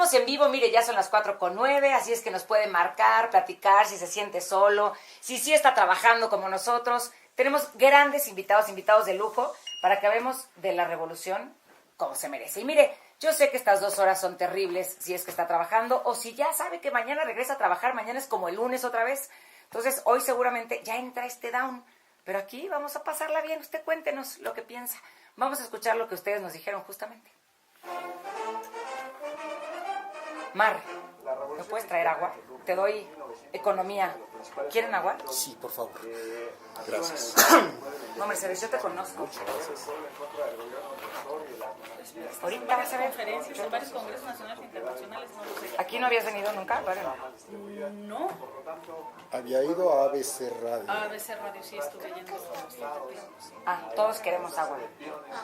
Estamos en vivo, mire, ya son las 4:09, así es que nos puede marcar, platicar, si se siente solo, si sí está trabajando como nosotros. Tenemos grandes invitados de lujo, para que hablemos de la revolución como se merece. Y mire, yo sé que estas 2 horas son terribles si es que está trabajando, o si ya sabe que mañana regresa a trabajar, mañana es como el lunes otra vez. Entonces, hoy seguramente ya entra este down. Pero aquí vamos a pasarla bien. Usted cuéntenos lo que piensa. Vamos a escuchar lo que ustedes nos dijeron justamente. Mar, ¿me puedes traer agua? Te doy economía. ¿Quieren agua? Sí, por favor. Gracias. No, Mercedes, yo te conozco. Muchas gracias. Ahorita vas a ver. Conferencias en varios congresos nacionales e internacionales, no lo sé. ¿Aquí no habías venido nunca? Vale. No, Había ido a ABC Radio. a ABC Radio sí estuve yendo bastante tiempo. Ah, todos queremos agua.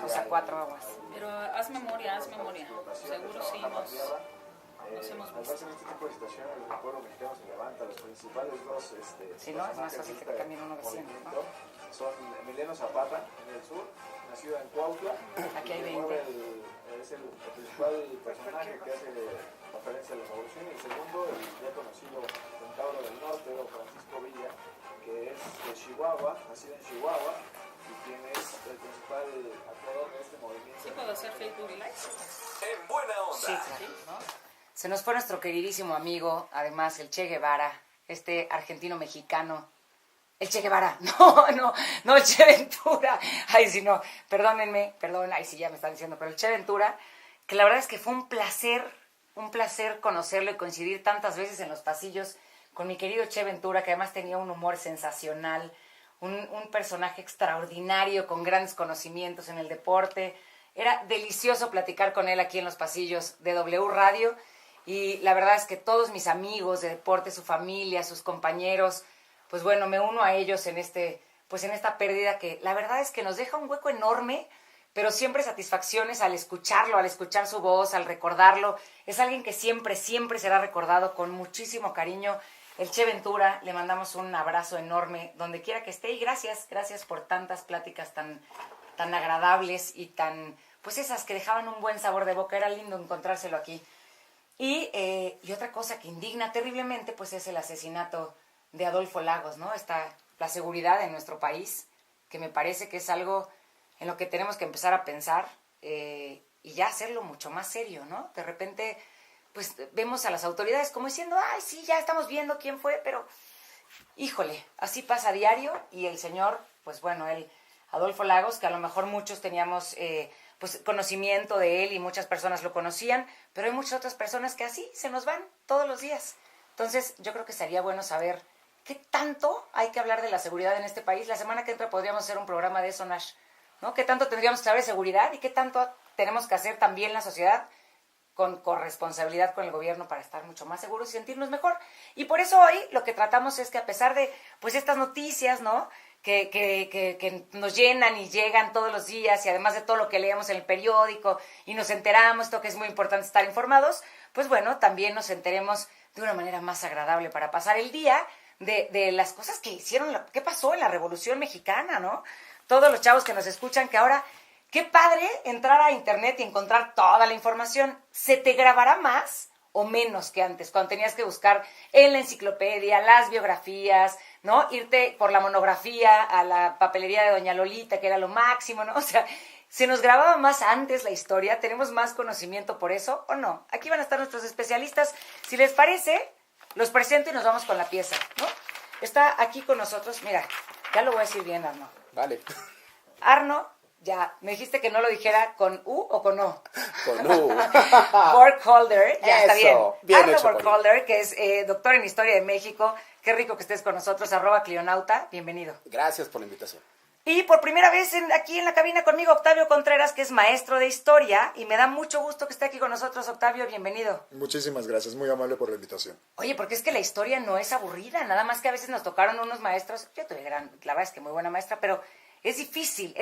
O sea, 4 aguas. Pero haz memoria. Seguro sí nos hemos visto. En este tipo de situaciones el pueblo mexicano se levanta. Los principales dos Si no, es más fácil que te cambien uno de 100, ¿no? son Emiliano Zapata en el sur, nacido en Cuautla. Aquí hay 20. Es el principal personaje que hace referencia a la revolución. Y el segundo, el ya conocido Centauro del Norte, don Francisco Villa, que es de Chihuahua, nacido en Chihuahua, y quien es el principal actor de este movimiento. ¿Sí puedo hacer Facebook Live? En buena onda. Sí, claro. Se nos fue nuestro queridísimo amigo, además, el Che Guevara, este argentino-mexicano. El Che Guevara, no, el Che Ventura. Ay, sí, no, perdónenme, ay, sí, ya me están diciendo, pero el Che Ventura, que la verdad es que fue un placer conocerlo y coincidir tantas veces en los pasillos con mi querido Che Ventura, que además tenía un humor sensacional, un personaje extraordinario, con grandes conocimientos en el deporte. Era delicioso platicar con él aquí en los pasillos de W Radio, y la verdad es que todos mis amigos de deporte, su familia, sus compañeros, pues bueno, me uno a ellos en esta pérdida que la verdad es que nos deja un hueco enorme, pero siempre satisfacciones al escucharlo, al escuchar su voz, al recordarlo. Es alguien que siempre será recordado con muchísimo cariño. El Che Ventura, le mandamos un abrazo enorme donde quiera que esté, y gracias por tantas pláticas tan agradables y pues esas que dejaban un buen sabor de boca. Era lindo encontrárselo aquí. Y otra cosa que indigna terriblemente, pues es el asesinato de Adolfo Lagos, ¿no? La seguridad en nuestro país, que me parece que es algo en lo que tenemos que empezar a pensar y ya hacerlo mucho más serio, ¿no? De repente, pues vemos a las autoridades como diciendo, ay, sí, ya estamos viendo quién fue, pero híjole, así pasa a diario. Y el señor, pues bueno, Adolfo Lagos, que a lo mejor muchos teníamos pues conocimiento de él y muchas personas lo conocían, pero hay muchas otras personas que así se nos van todos los días. Entonces, yo creo que sería bueno saber qué tanto hay que hablar de la seguridad en este país. La semana que entra podríamos hacer un programa de eso, Nash, ¿no? ¿Qué tanto tendríamos que saber de seguridad y qué tanto tenemos que hacer también la sociedad con corresponsabilidad con el gobierno para estar mucho más seguros y sentirnos mejor? Y por eso hoy lo que tratamos es que, a pesar de pues estas noticias, ¿no?, que nos llenan y llegan todos los días, y además de todo lo que leemos en el periódico y nos enteramos, esto que es muy importante estar informados, pues bueno, también nos enteremos de una manera más agradable para pasar el día de las cosas que qué pasó en la Revolución Mexicana, ¿no? Todos los chavos que nos escuchan, que ahora, qué padre entrar a internet y encontrar toda la información. ¿Se te grabará más o menos que antes, cuando tenías que buscar en la enciclopedia las biografías, ¿no? Irte por la monografía a la papelería de Doña Lolita, que era lo máximo, ¿no? O sea, ¿se nos grababa más antes la historia? ¿Tenemos más conocimiento por eso o no? Aquí van a estar nuestros especialistas. Si les parece, los presento y nos vamos con la pieza, ¿no? Está aquí con nosotros, mira, ya lo voy a decir bien, Arno. Vale. Arno, ya, me dijiste que no lo dijera con U o con O. Con U. Burkholder, ya está bien. Bien Arno hecho, Burkholder, que es doctor en Historia de México. Qué rico que estés con nosotros, @Clionauta, bienvenido. Gracias por la invitación. Y por primera vez aquí en la cabina conmigo, Octavio Contreras, que es maestro de Historia, y me da mucho gusto que esté aquí con nosotros. Octavio, bienvenido. Muchísimas gracias, muy amable por la invitación. Oye, porque es que la historia no es aburrida, nada más que a veces nos tocaron unos maestros, yo tuve la verdad es que muy buena maestra, pero es difícil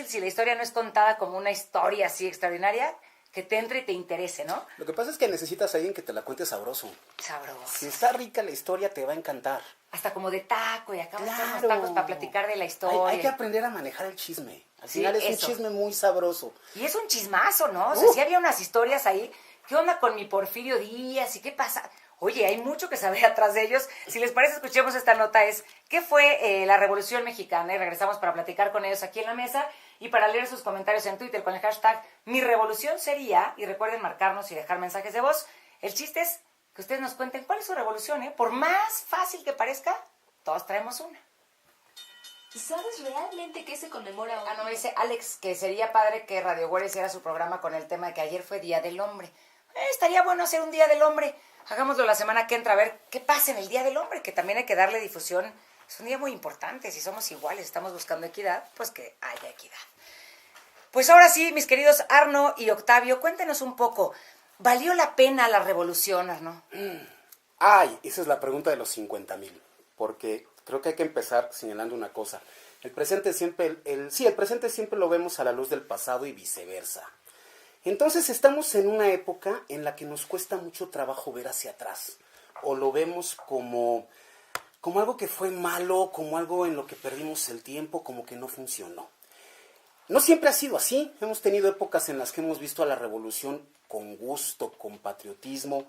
si la historia no es contada como una historia así extraordinaria, que te entre y te interese, ¿no? Lo que pasa es que necesitas a alguien que te la cuente sabroso. Sabroso. Si está rica la historia, te va a encantar. Hasta como de taco, y acabas de hacer unos Claro. tacos para platicar de la historia. Hay que aprender a manejar el chisme. Al Sí, final es eso. un chisme muy sabroso. Y es un chismazo, ¿no? O sea, sí había unas historias ahí ¿Qué onda con mi Porfirio Díaz? ¿Y qué pasa? Oye, hay mucho que saber atrás de ellos. Si les parece, escuchemos esta nota. ¿Qué fue la Revolución Mexicana? Y regresamos para platicar con ellos aquí en la mesa y para leer sus comentarios en Twitter con el hashtag Mi Revolución Sería. Y recuerden marcarnos y dejar mensajes de voz. El chiste es que ustedes nos cuenten cuál es su revolución, ¿eh? Por más fácil que parezca, todos traemos una. ¿Sabes realmente qué se conmemora hoy? Ah, no, me dice Alex que sería padre que Radio Güera hiciera su programa con el tema de que ayer fue Día del Hombre. Estaría bueno hacer un Día del Hombre. Hagámoslo la semana que entra, a ver qué pasa en el Día del Hombre, que también hay que darle difusión. Es un día muy importante. Si somos iguales, estamos buscando equidad, pues que haya equidad. Pues ahora sí, mis queridos Arno y Octavio, cuéntenos un poco. ¿Valió la pena la revolución, Arno? Ay, esa es la pregunta de los 50,000. Porque creo que hay que empezar señalando una cosa. El presente siempre, el presente siempre lo vemos a la luz del pasado y viceversa. Entonces estamos en una época en la que nos cuesta mucho trabajo ver hacia atrás. O lo vemos como algo que fue malo, como algo en lo que perdimos el tiempo, como que no funcionó. No siempre ha sido así. Hemos tenido épocas en las que hemos visto a la revolución con gusto, con patriotismo.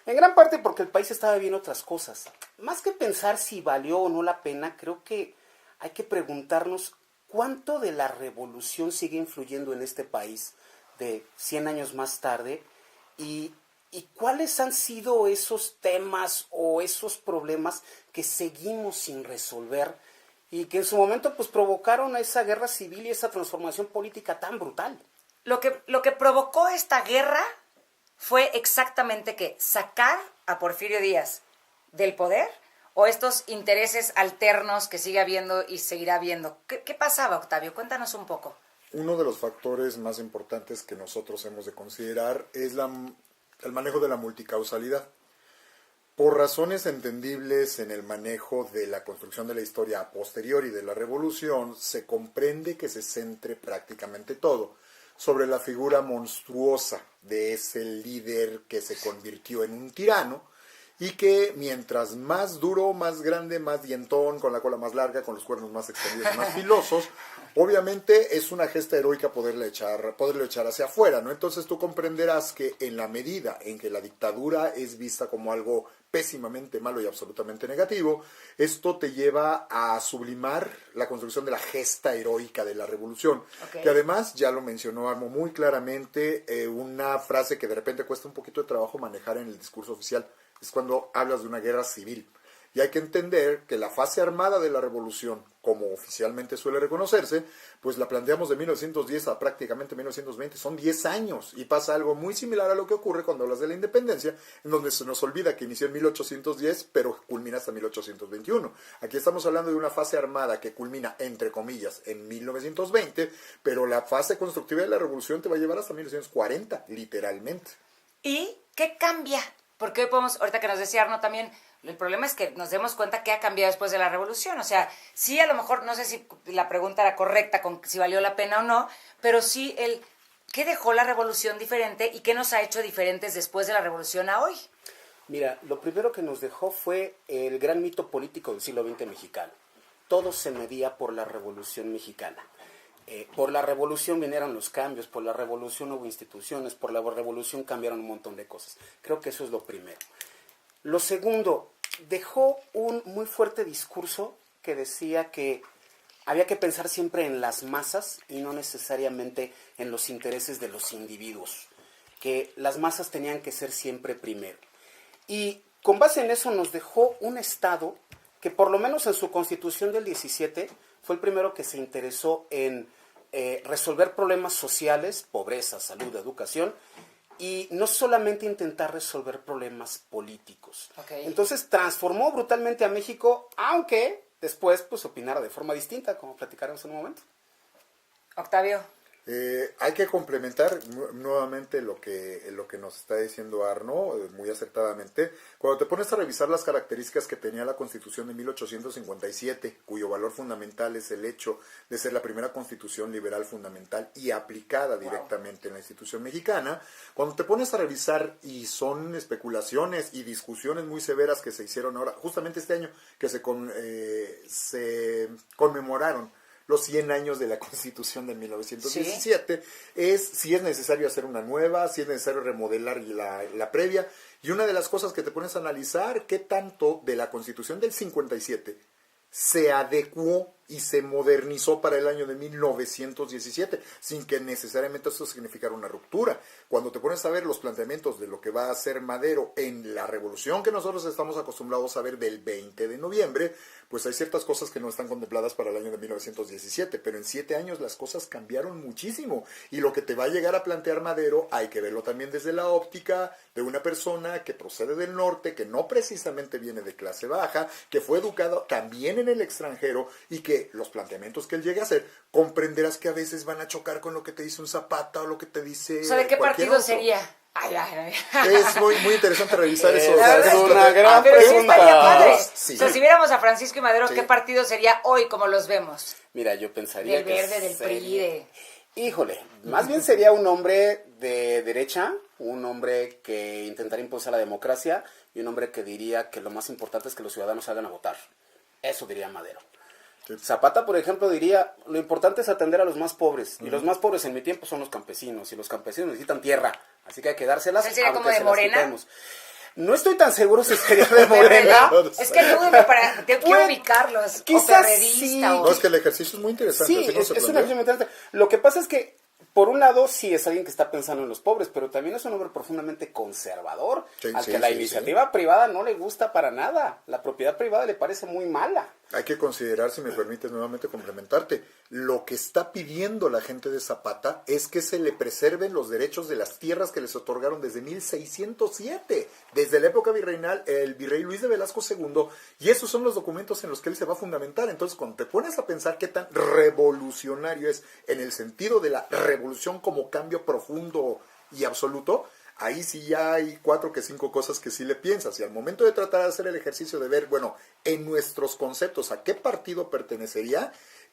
En gran parte porque el país estaba viendo otras cosas. Más que pensar si valió o no la pena, creo que hay que preguntarnos cuánto de la revolución sigue influyendo en este país de 100 años más tarde y cuáles han sido esos temas o esos problemas que seguimos sin resolver y que en su momento pues provocaron esa guerra civil y esa transformación política tan brutal. Lo que provocó esta guerra fue exactamente que sacar a Porfirio Díaz del poder o estos intereses alternos que sigue habiendo y seguirá habiendo. ¿Qué pasaba, Octavio? Cuéntanos un poco. Uno de los factores más importantes que nosotros hemos de considerar es el manejo de la multicausalidad. Por razones entendibles en el manejo de la construcción de la historia a posteriori de la revolución, se comprende que se centre prácticamente todo sobre la figura monstruosa de ese líder que se convirtió en un tirano y que mientras más duro, más grande, más dientón, con la cola más larga, con los cuernos más extendidos, más filosos, obviamente es una gesta heroica poderlo echar hacia afuera, ¿no? Entonces tú comprenderás que en la medida en que la dictadura es vista como algo pésimamente malo y absolutamente negativo, esto te lleva a sublimar la construcción de la gesta heroica de la revolución, Okay. que además, ya lo mencionó Armo muy claramente, una frase que de repente cuesta un poquito de trabajo manejar en el discurso oficial, es cuando hablas de una guerra civil. Y hay que entender que la fase armada de la revolución, como oficialmente suele reconocerse, pues la planteamos de 1910 a prácticamente 1920, son 10 años, y pasa algo muy similar a lo que ocurre cuando hablas de la independencia, en donde se nos olvida que inició en 1810, pero culmina hasta 1821. Aquí estamos hablando de una fase armada que culmina, entre comillas, en 1920, pero la fase constructiva de la revolución te va a llevar hasta 1940, literalmente. ¿Y qué cambia? Porque hoy podemos, ahorita que nos decía Arno también, el problema es que nos demos cuenta qué ha cambiado después de la revolución. O sea, sí, a lo mejor, no sé si la pregunta era correcta, con si valió la pena o no, pero sí ¿qué dejó la revolución diferente y qué nos ha hecho diferentes después de la revolución a hoy? Mira, lo primero que nos dejó fue el gran mito político del siglo XX mexicano. Todo se medía por la Revolución Mexicana. Por la revolución vinieron los cambios, por la revolución hubo instituciones, por la revolución cambiaron un montón de cosas. Creo que eso es lo primero. Lo segundo, dejó un muy fuerte discurso que decía que había que pensar siempre en las masas y no necesariamente en los intereses de los individuos, que las masas tenían que ser siempre primero. Y con base en eso nos dejó un Estado que por lo menos en su Constitución del 17 fue el primero que se interesó en resolver problemas sociales, pobreza, salud, educación, y no solamente intentar resolver problemas políticos. Okay. Entonces transformó brutalmente a México, aunque después pues opinara de forma distinta, como platicaremos en un momento. Octavio. Hay que complementar nuevamente lo que nos está diciendo Arno, muy acertadamente. Cuando te pones a revisar las características que tenía la Constitución de 1857, cuyo valor fundamental es el hecho de ser la primera constitución liberal fundamental y aplicada directamente en la institución mexicana, cuando te pones a revisar, y son especulaciones y discusiones muy severas que se hicieron ahora, justamente este año, que se conmemoraron los 100 años de la Constitución de 1917, es si es necesario hacer una nueva, si es necesario remodelar la previa, y una de las cosas que te pones a analizar, qué tanto de la Constitución del 57 se adecuó y se modernizó para el año de 1917, sin que necesariamente eso significara una ruptura. Cuando te pones a ver los planteamientos de lo que va a hacer Madero en la revolución que nosotros estamos acostumbrados a ver del 20 de noviembre, pues hay ciertas cosas que no están contempladas para el año de 1917, pero en 7 años las cosas cambiaron muchísimo, y lo que te va a llegar a plantear Madero hay que verlo también desde la óptica de una persona que procede del norte, que no precisamente viene de clase baja, que fue educado también en el extranjero, y que los planteamientos que él llegue a hacer, comprenderás que a veces van a chocar con lo que te dice un Zapata o lo que te dice O sea, ¿de qué cualquier partido otro. sería? Ay. Es muy interesante revisar eso. La verdad es una gran Pero sí pregunta. estaría padre. Sí. O sea, si viéramos a Francisco y Madero, Sí. ¿qué partido sería hoy como los vemos? Mira, yo pensaría Del que Verde, del PRI, de... Híjole, más bien sería un hombre de derecha, un hombre que intentaría impulsar la democracia y un hombre que diría que lo más importante es que los ciudadanos salgan a votar. Eso diría Madero. Zapata, por ejemplo, diría, lo importante es atender a los más pobres, y los más pobres en mi tiempo son los campesinos, y los campesinos necesitan tierra, así que hay que dárselas, ¿Él sería aunque como de se las Morena? quitemos. No estoy tan seguro si sería de Morena. Es que dúdeme para... Quiero Pues, ubicarlos. quizás o perredista, sí. o... No, es que el ejercicio es muy interesante. Sí, así no se es un plantea. ejercicio muy interesante. Lo que pasa es que, por un lado, sí es alguien que está pensando en los pobres, pero también es un hombre profundamente conservador, Sí, al sí, que la sí, iniciativa privada no le gusta para nada. La propiedad privada le parece muy mala. Hay que considerar, si me permites nuevamente complementarte, lo que está pidiendo la gente de Zapata es que se le preserven los derechos de las tierras que les otorgaron desde 1607, desde la época virreinal, el virrey Luis de Velasco II, y esos son los documentos en los que él se va a fundamentar. Entonces, cuando te pones a pensar qué tan revolucionario es, en el sentido de la revolución como cambio profundo y absoluto, ahí sí ya hay 4 que 5 cosas que sí le piensas. Y al momento de tratar de hacer el ejercicio de ver, bueno, en nuestros conceptos, a qué partido pertenecería,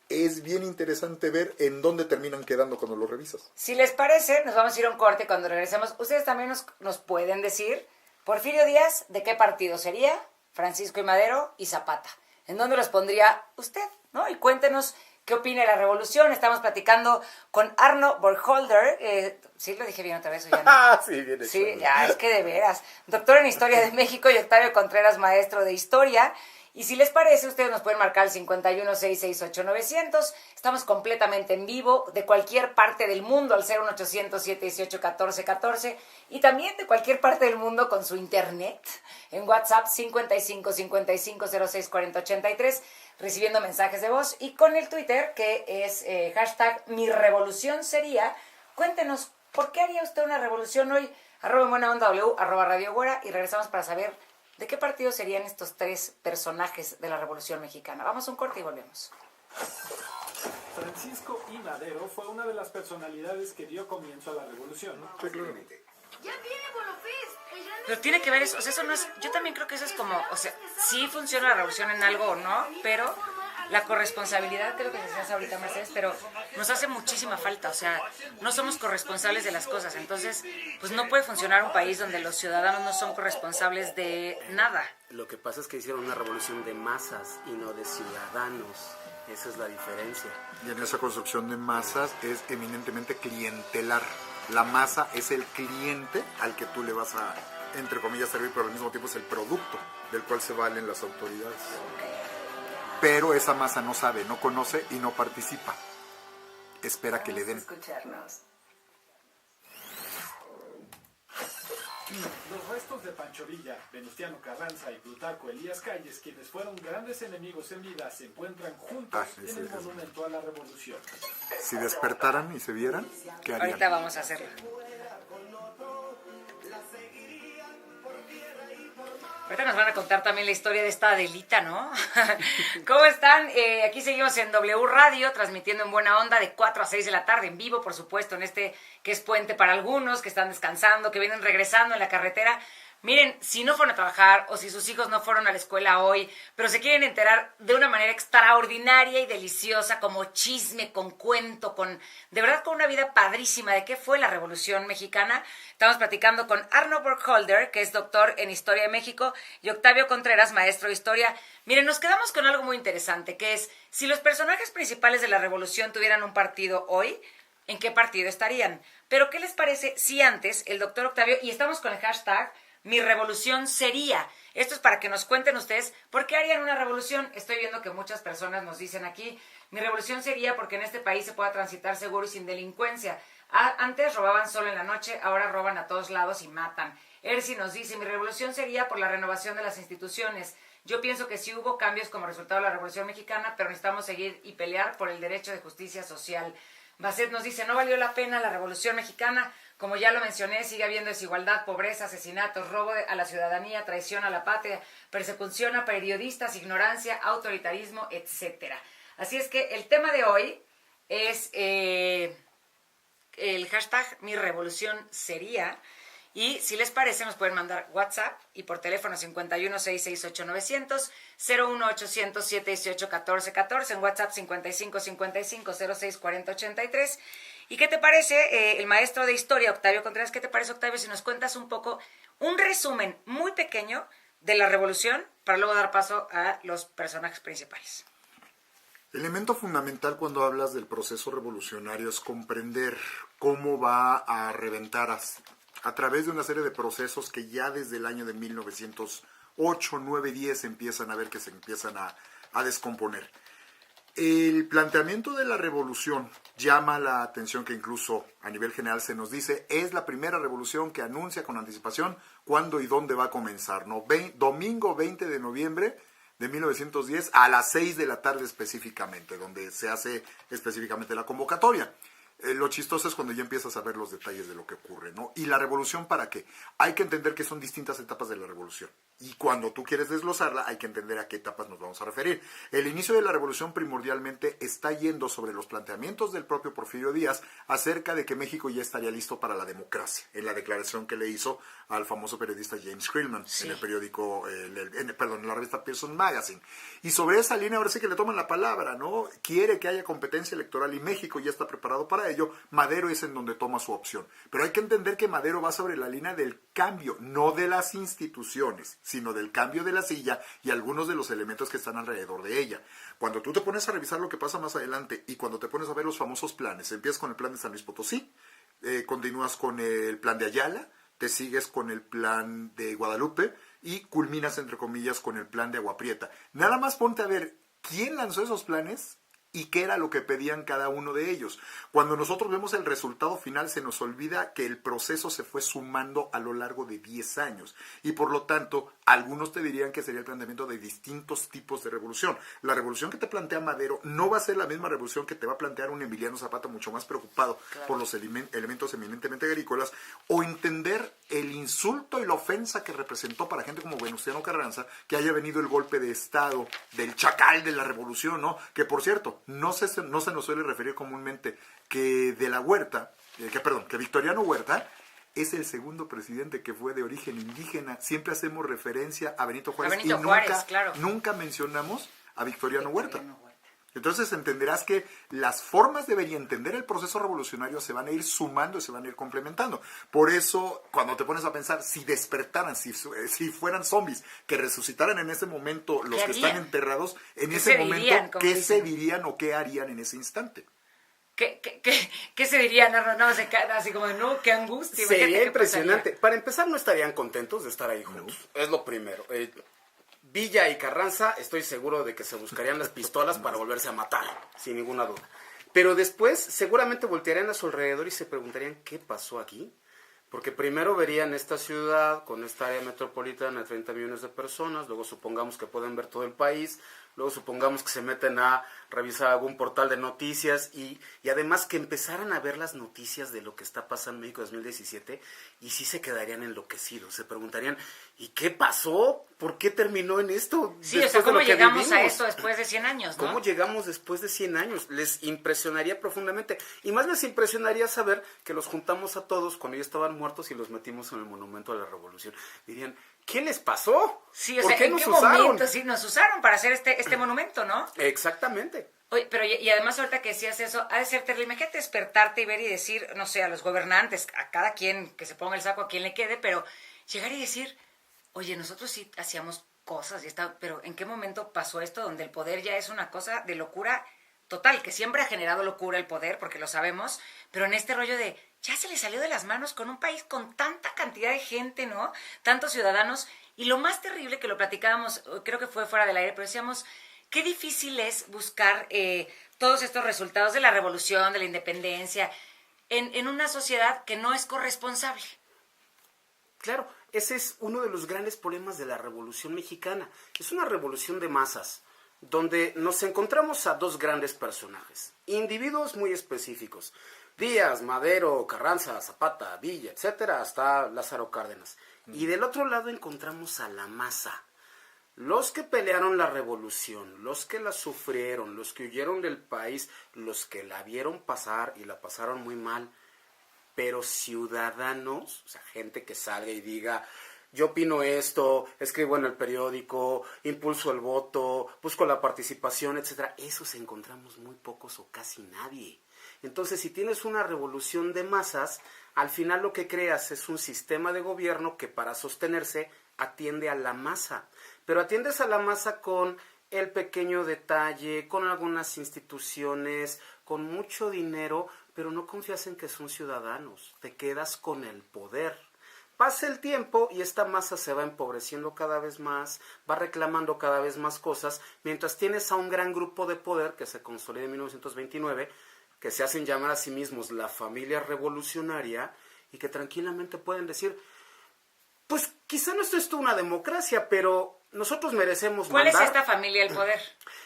es bien interesante ver en dónde terminan quedando cuando lo revisas. Si les parece, nos vamos a ir a un corte. Cuando regresemos, ustedes también nos pueden decir, Porfirio Díaz, ¿de qué partido sería? Francisco y Madero y Zapata. ¿En dónde los pondría usted? ¿No? Y cuéntenos qué opina de la revolución. Estamos platicando con Arno Burkholder. ¿Sí lo dije bien otra vez o ya no? Sí, bien hecho. Sí, ya, es que de veras. Doctor en Historia de México y Octavio Contreras, maestro de Historia. Y si les parece, ustedes nos pueden marcar al 5166890. Estamos completamente en vivo de cualquier parte del mundo al 01800-718-1414 y también de cualquier parte del mundo con su internet en WhatsApp 5555064083 recibiendo mensajes de voz y con el Twitter que es hashtag mi revolución sería. Cuéntenos, ¿por qué haría usted una revolución hoy? @buenaondaw, @Radio Güera, y regresamos para saber ¿de qué partido serían estos 3 personajes de la Revolución Mexicana? Vamos a un corte y volvemos. Francisco I. Madero fue una de las personalidades que dio comienzo a la revolución. Sí, claro. Pero tiene que ver eso, o sea, eso no es, yo también creo que eso es como, o sea, sí funciona la revolución en algo o no, pero la corresponsabilidad, creo que decías ahorita, Mercedes, pero nos hace muchísima falta, o sea, no somos corresponsables de las cosas, entonces, pues no puede funcionar un país donde los ciudadanos no son corresponsables de nada. Lo que pasa es que hicieron una revolución de masas y no de ciudadanos. Esa es la diferencia. Y en esa construcción de masas es eminentemente clientelar. La masa es el cliente al que tú le vas a, entre comillas, servir, pero al mismo tiempo es el producto del cual se valen las autoridades. Pero esa masa no sabe, no conoce y no participa. Espera que le den. Escucharnos. Los restos de Pancho Villa, Venustiano Carranza y Plutarco Elías Calles, quienes fueron grandes enemigos en vida, se encuentran juntos Sí, en sí, el sí. monumento a la revolución. Si despertaran y se vieran, ¿qué harían? Ahorita vamos a hacerlo. Ahorita nos van a contar también la historia de esta Adelita, ¿no? ¿Cómo están? Aquí seguimos en W Radio, transmitiendo en buena onda de 4 a 6 de la tarde, en vivo, por supuesto, en este que es puente para algunos, que están descansando, que vienen regresando en la carretera. Miren, si no fueron a trabajar o si sus hijos no fueron a la escuela hoy, pero se quieren enterar de una manera extraordinaria y deliciosa, como chisme, con cuento, de verdad con una vida padrísima de qué fue la Revolución Mexicana, estamos platicando con Arno Burkholder, que es doctor en Historia de México, y Octavio Contreras, maestro de Historia. Miren, nos quedamos con algo muy interesante, que es, si los personajes principales de la Revolución tuvieran un partido hoy, ¿en qué partido estarían? Pero, ¿qué les parece si antes el doctor Octavio, y estamos con el hashtag Mi Revolución Sería? Esto es para que nos cuenten ustedes por qué harían una revolución. Estoy viendo que muchas personas nos dicen aquí, mi revolución sería porque en este país se pueda transitar seguro y sin delincuencia. Antes robaban solo en la noche, ahora roban a todos lados y matan. Ersi nos dice, mi revolución sería por la renovación de las instituciones. Yo pienso que sí hubo cambios como resultado de la Revolución Mexicana, pero necesitamos seguir y pelear por el derecho de justicia social. Basset nos dice, no valió la pena la Revolución Mexicana. Como ya lo mencioné, sigue habiendo desigualdad, pobreza, asesinatos, robo a la ciudadanía, traición a la patria, persecución a periodistas, ignorancia, autoritarismo, etcétera. Así es que el tema de hoy es el hashtag Mi Revolución Sería. Y si les parece, nos pueden mandar WhatsApp y por teléfono 51668900, 01800-718-1414, en WhatsApp 5555-064083. ¿Y qué te parece, el maestro de Historia, Octavio Contreras? ¿Qué te parece, Octavio, si nos cuentas un poco, un resumen muy pequeño de la Revolución para luego dar paso a los personajes principales? Elemento fundamental cuando hablas del proceso revolucionario es comprender cómo va a reventar a través de una serie de procesos que ya desde el año de 1908, 9, 10 empiezan a ver que se empiezan a descomponer. El planteamiento de la revolución llama la atención, que incluso a nivel general se nos dice, es la primera revolución que anuncia con anticipación cuándo y dónde va a comenzar, ¿no? Domingo 20 de noviembre de 1910 a las 6 de la tarde específicamente, donde se hace específicamente la convocatoria. Lo chistoso es cuando ya empiezas a ver los detalles de lo que ocurre, ¿no? ¿Y la revolución para qué? Hay que entender que son distintas etapas de la revolución. Y cuando tú quieres desglosarla, hay que entender a qué etapas nos vamos a referir. El inicio de la revolución primordialmente está yendo sobre los planteamientos del propio Porfirio Díaz acerca de que México ya estaría listo para la democracia, en la declaración que le hizo al famoso periodista James Creelman, sí, en el periódico, en la revista Pearson Magazine. Y sobre esa línea ahora sí que le toman la palabra, ¿no? Quiere que haya competencia electoral y México ya está preparado para ello. Madero es en donde toma su opción. Pero hay que entender que Madero va sobre la línea del cambio, no de las instituciones, sino del cambio de la silla y algunos de los elementos que están alrededor de ella. Cuando tú te pones a revisar lo que pasa más adelante y cuando te pones a ver los famosos planes, empiezas con el plan de San Luis Potosí, continúas con el plan de Ayala, te sigues con el plan de Guadalupe y culminas, entre comillas, con el plan de Agua Prieta. Nada más ponte a ver quién lanzó esos planes y qué era lo que pedían cada uno de ellos. Cuando nosotros vemos el resultado final, se nos olvida que el proceso se fue sumando a lo largo de 10 años. Y por lo tanto, algunos te dirían que sería el planteamiento de distintos tipos de revolución. La revolución que te plantea Madero no va a ser la misma revolución que te va a plantear un Emiliano Zapata mucho más preocupado, claro, por los elementos eminentemente agrícolas, o entender el insulto y la ofensa que representó para gente como Venustiano Carranza que haya venido el golpe de Estado del chacal de la revolución, ¿no? Que por cierto, no se nos suele referir comúnmente que que Victoriano Huerta es el segundo presidente que fue de origen indígena. Siempre hacemos referencia a Benito Juárez y nunca mencionamos a Victoriano Huerta. Entonces entenderás que las formas de ver y entender el proceso revolucionario se van a ir sumando y se van a ir complementando. Por eso, cuando te pones a pensar, si despertaran, si fueran zombies, que resucitaran en ese momento los que están enterrados, en ese momento, ¿qué se dirían o qué harían en ese instante? ¿Qué se dirían? No, se quedan así como, no, qué angustia. Sería impresionante. Para empezar, no estarían contentos de estar ahí juntos. No. Es lo primero. Villa y Carranza, estoy seguro de que se buscarían las pistolas para volverse a matar, sin ninguna duda. Pero después seguramente voltearían a su alrededor y se preguntarían qué pasó aquí. Porque primero verían esta ciudad con esta área metropolitana de 30 millones de personas, luego supongamos que pueden ver todo el país, luego supongamos que se meten a revisar algún portal de noticias y además que empezaran a ver las noticias de lo que está pasando en México 2017 y sí se quedarían enloquecidos, se preguntarían ¿y qué pasó? ¿Por qué terminó en esto? Sí, o después sea, de ¿cómo lo que llegamos a vivimos? esto después de 100 años, no? ¿Cómo llegamos después de 100 años? Les impresionaría profundamente. Y más les impresionaría saber que los juntamos a todos cuando ya estaban muertos y los metimos en el Monumento a la Revolución. Dirían, ¿qué les pasó? Sí, o ¿Por sea, qué ¿en nos qué usaron? momento sí nos usaron para hacer este monumento, no? Exactamente. Oye, pero y además ahorita que decías eso, ha de ser terrible. Imagínate despertarte y ver y decir, no sé, a los gobernantes, a cada quien que se ponga el saco a quien le quede, pero llegar y decir, oye, nosotros sí hacíamos cosas, pero ¿en qué momento pasó esto donde el poder ya es una cosa de locura total? Que siempre ha generado locura el poder, porque lo sabemos, pero en este rollo de, ya se le salió de las manos con un país con tanta cantidad de gente, ¿no? Tantos ciudadanos, y lo más terrible que lo platicábamos, creo que fue fuera del aire, pero decíamos, qué difícil es buscar todos estos resultados de la revolución, de la independencia, en una sociedad que no es corresponsable. Claro, ese es uno de los grandes problemas de la Revolución Mexicana. Es una revolución de masas, donde nos encontramos a dos grandes personajes, individuos muy específicos. Díaz, Madero, Carranza, Zapata, Villa, etcétera, hasta Lázaro Cárdenas. Y del otro lado encontramos a la masa. Los que pelearon la revolución, los que la sufrieron, los que huyeron del país, los que la vieron pasar y la pasaron muy mal, pero ciudadanos, o sea, gente que salga y diga, yo opino esto, escribo en el periódico, impulso el voto, busco la participación, etcétera, esos encontramos muy pocos o casi nadie. Entonces, si tienes una revolución de masas, al final lo que creas es un sistema de gobierno que para sostenerse atiende a la masa. Pero atiendes a la masa con el pequeño detalle, con algunas instituciones, con mucho dinero, pero no confías en que son ciudadanos. Te quedas con el poder. Pasa el tiempo y esta masa se va empobreciendo cada vez más, va reclamando cada vez más cosas, mientras tienes a un gran grupo de poder que se consolida en 1929, que se hacen llamar a sí mismos la familia revolucionaria y que tranquilamente pueden decir, pues quizá no esto es una democracia, pero nosotros merecemos ¿Cuál mandar. es esta familia del poder?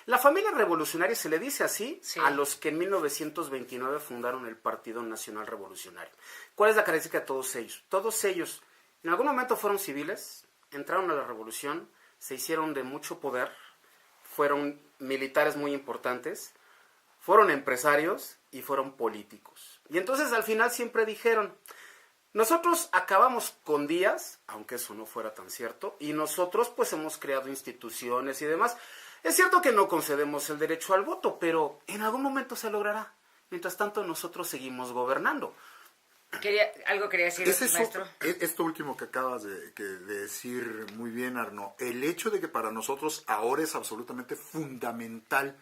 La familia revolucionaria se le dice así Sí. a los que en 1929 fundaron el Partido Nacional Revolucionario. ¿Cuál es la característica de todos ellos? Todos ellos en algún momento fueron civiles, entraron a la revolución, se hicieron de mucho poder, fueron militares muy importantes, fueron empresarios y fueron políticos. Y entonces al final siempre dijeron, nosotros acabamos con Díaz, aunque eso no fuera tan cierto, y nosotros pues hemos creado instituciones y demás. Es cierto que no concedemos el derecho al voto, pero en algún momento se logrará. Mientras tanto nosotros seguimos gobernando. Algo quería decir, Es eso, maestro. esto último que acabas de decir muy bien, Arno. El hecho de que para nosotros ahora es absolutamente fundamental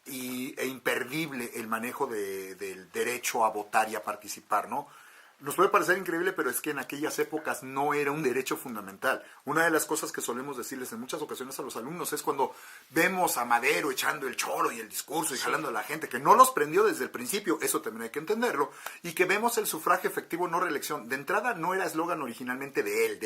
e imperdible el manejo del derecho a votar y a participar, ¿no? Nos puede parecer increíble, pero es que en aquellas épocas no era un derecho fundamental. Una de las cosas que solemos decirles en muchas ocasiones a los alumnos es cuando vemos a Madero echando el choro y el discurso y jalando a la gente, que no los prendió desde el principio, eso también hay que entenderlo, y que vemos el sufragio efectivo no reelección. De entrada no era eslogan originalmente de él,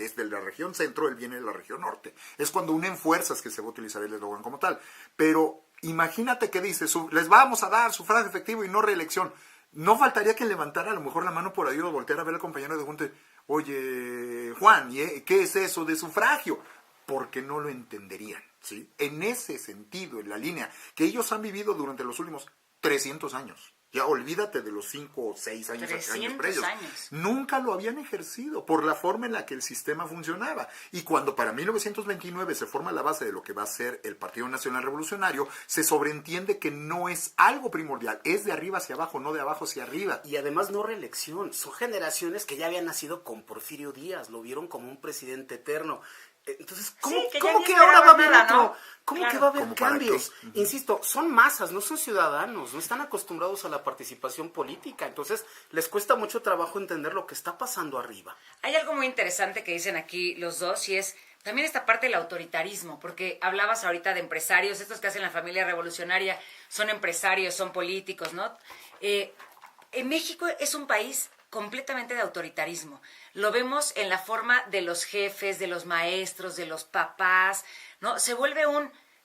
es de la región centro, él viene de la región norte. Es cuando unen fuerzas que se va a utilizar el eslogan como tal. Pero imagínate que dice, les vamos a dar sufragio efectivo y no reelección. No faltaría que levantara a lo mejor la mano por ahí o volteara a ver al compañero de junta. Oye, Juan, ¿qué es eso de sufragio? Porque no lo entenderían, ¿sí? En ese sentido, en la línea que ellos han vivido durante los últimos 300 años. Ya olvídate de los 5 o 6 años 300 previos. años. Nunca lo habían ejercido por la forma en la que el sistema funcionaba. Y cuando para 1929 se forma la base de lo que va a ser el Partido Nacional Revolucionario, se sobreentiende que no es algo primordial, es de arriba hacia abajo, no de abajo hacia arriba. Y además no reelección, son generaciones que ya habían nacido con Porfirio Díaz, lo vieron como un presidente eterno. Entonces, ¿cómo, Sí, que ya ¿cómo ni que ahora esperaba va a haber nada, otro? ¿no? ¿Cómo Claro. que va a haber ¿Cómo para cambios? qué? Insisto, son masas, no son ciudadanos, no están acostumbrados a la participación política. Entonces, les cuesta mucho trabajo entender lo que está pasando arriba. Hay algo muy interesante que dicen aquí los dos y es también esta parte del autoritarismo, porque hablabas ahorita de empresarios, estos que hacen la familia revolucionaria son empresarios, son políticos, ¿no? En México es un país completamente de autoritarismo. Lo vemos en la forma de los jefes, de los maestros, de los papás, ¿no? Se vuelve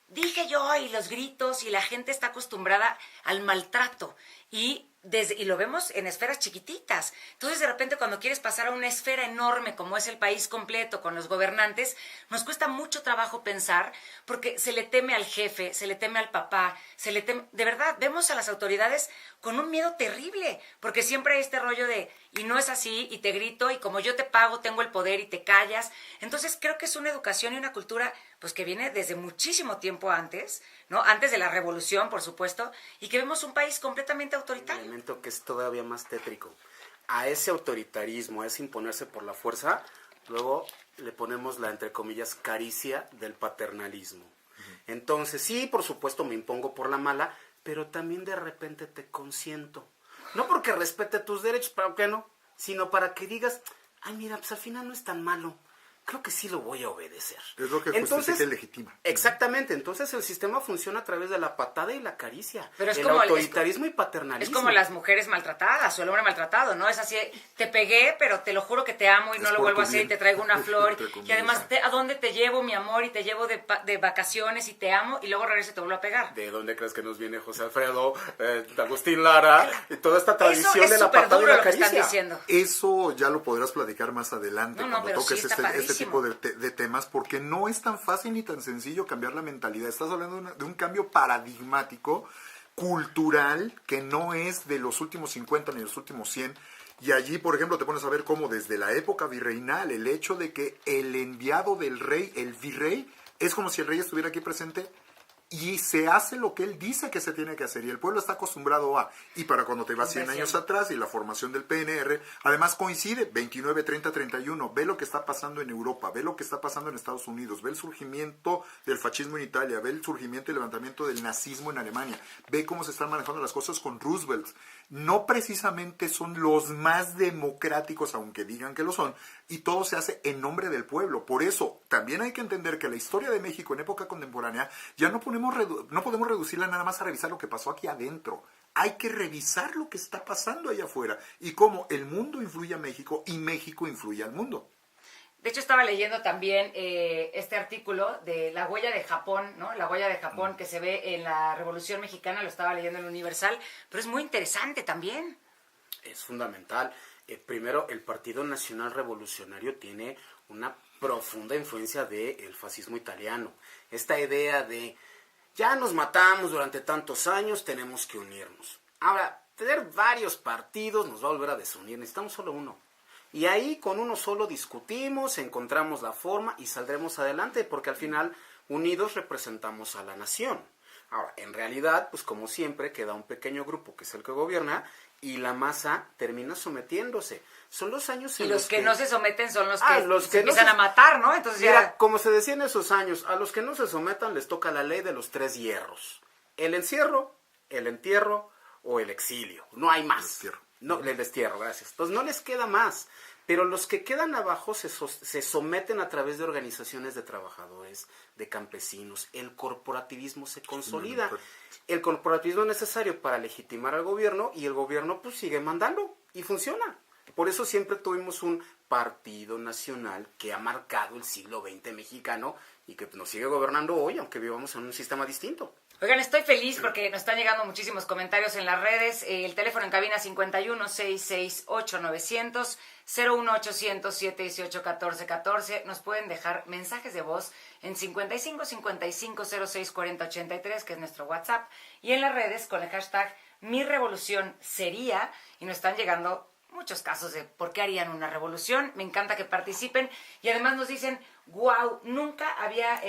dije yo, y los gritos, y la gente está acostumbrada al maltrato. y lo vemos en esferas chiquititas. Entonces, de repente, cuando quieres pasar a una esfera enorme como es el país completo con los gobernantes, nos cuesta mucho trabajo pensar porque se le teme al jefe, se le teme al papá, de verdad, vemos a las autoridades con un miedo terrible, porque siempre hay este rollo de, y no es así, y te grito, y como yo te pago, tengo el poder y te callas. Entonces, creo que es una educación y una cultura pues que viene desde muchísimo tiempo antes, ¿no? Antes de la revolución, por supuesto, y que vemos un país completamente autoritario. Un elemento que es todavía más tétrico. A ese autoritarismo, a ese imponerse por la fuerza, luego le ponemos la, entre comillas, caricia del paternalismo. Entonces, sí, por supuesto, me impongo por la mala, pero también de repente te consiento. No porque respete tus derechos, ¿para qué no? Sino para que digas, ay, mira, pues al final no es tan malo. Creo que sí lo voy a obedecer. Es lo que justifica y legitima. Exactamente, entonces el sistema funciona a través de la patada y la caricia. Pero es el como autoritarismo y paternalismo. Es como las mujeres maltratadas o el hombre maltratado, ¿no? Es así, te pegué, pero te lo juro que te amo y no lo vuelvo a hacer y te traigo una flor. Y además, ¿a dónde te llevo, mi amor? Y te llevo de vacaciones y te amo y luego regreso y te vuelvo a pegar. ¿De dónde crees que nos viene José Alfredo, Agustín Lara y toda esta tradición Eso de la patada y la caricia? Están diciendo. Eso ya lo podrás platicar más adelante cuando toques sí, este tipo de temas, porque no es tan fácil ni tan sencillo cambiar la mentalidad. Estás hablando de un cambio paradigmático, cultural, que no es de los últimos 50 ni de los últimos 100. Y allí, por ejemplo, te pones a ver cómo desde la época virreinal, el hecho de que el enviado del rey, el virrey, es como si el rey estuviera aquí presente y se hace lo que él dice que se tiene que hacer y el pueblo está acostumbrado a, y para cuando te vas 100 años atrás y la formación del PNR, además coincide 29, 30, 31, ve lo que está pasando en Europa, ve lo que está pasando en Estados Unidos, ve el surgimiento del fascismo en Italia, ve el surgimiento y levantamiento del nazismo en Alemania, ve cómo se están manejando las cosas con Roosevelt. No precisamente son los más democráticos, aunque digan que lo son, y todo se hace en nombre del pueblo. Por eso, también hay que entender que la historia de México en época contemporánea ya no podemos reducirla nada más a revisar lo que pasó aquí adentro. Hay que revisar lo que está pasando allá afuera y cómo el mundo influye a México y México influye al mundo. De hecho, estaba leyendo también este artículo de la huella de Japón, ¿no? La huella de Japón que se ve en la Revolución Mexicana, lo estaba leyendo en el Universal, pero es muy interesante también. Es fundamental. Primero, el Partido Nacional Revolucionario tiene una profunda influencia del fascismo italiano. Esta idea de, ya nos matamos durante tantos años, tenemos que unirnos. Ahora, tener varios partidos nos va a volver a desunir, necesitamos solo uno. Y ahí con uno solo discutimos, encontramos la forma y saldremos adelante, porque al final unidos representamos a la nación. Ahora, en realidad, pues como siempre, queda un pequeño grupo que es el que gobierna y la masa termina sometiéndose. Son los años en los que no se someten son los que se empiezan a matar, ¿no? Entonces mira, ya... como se decía en esos años, a los que no se sometan les toca la ley de los 3 hierros. El encierro, el entierro o el exilio. No hay más. El destierro, gracias. Entonces no les queda más. Pero los que quedan abajo se someten a través de organizaciones de trabajadores, de campesinos. El corporativismo se consolida. El corporativismo es necesario para legitimar al gobierno y el gobierno pues sigue mandando y funciona. Por eso siempre tuvimos un partido nacional que ha marcado el siglo XX mexicano y que nos sigue gobernando hoy, aunque vivamos en un sistema distinto. Oigan, estoy feliz porque nos están llegando muchísimos comentarios en las redes. El teléfono en cabina 51-668-900, 01800-718-1414. Nos pueden dejar mensajes de voz en 55-55-06-40-83, que es nuestro WhatsApp. Y en las redes con el hashtag Mi Revolución Sería. Y nos están llegando muchos casos de por qué harían una revolución. Me encanta que participen. Y además nos dicen, wow, nunca había...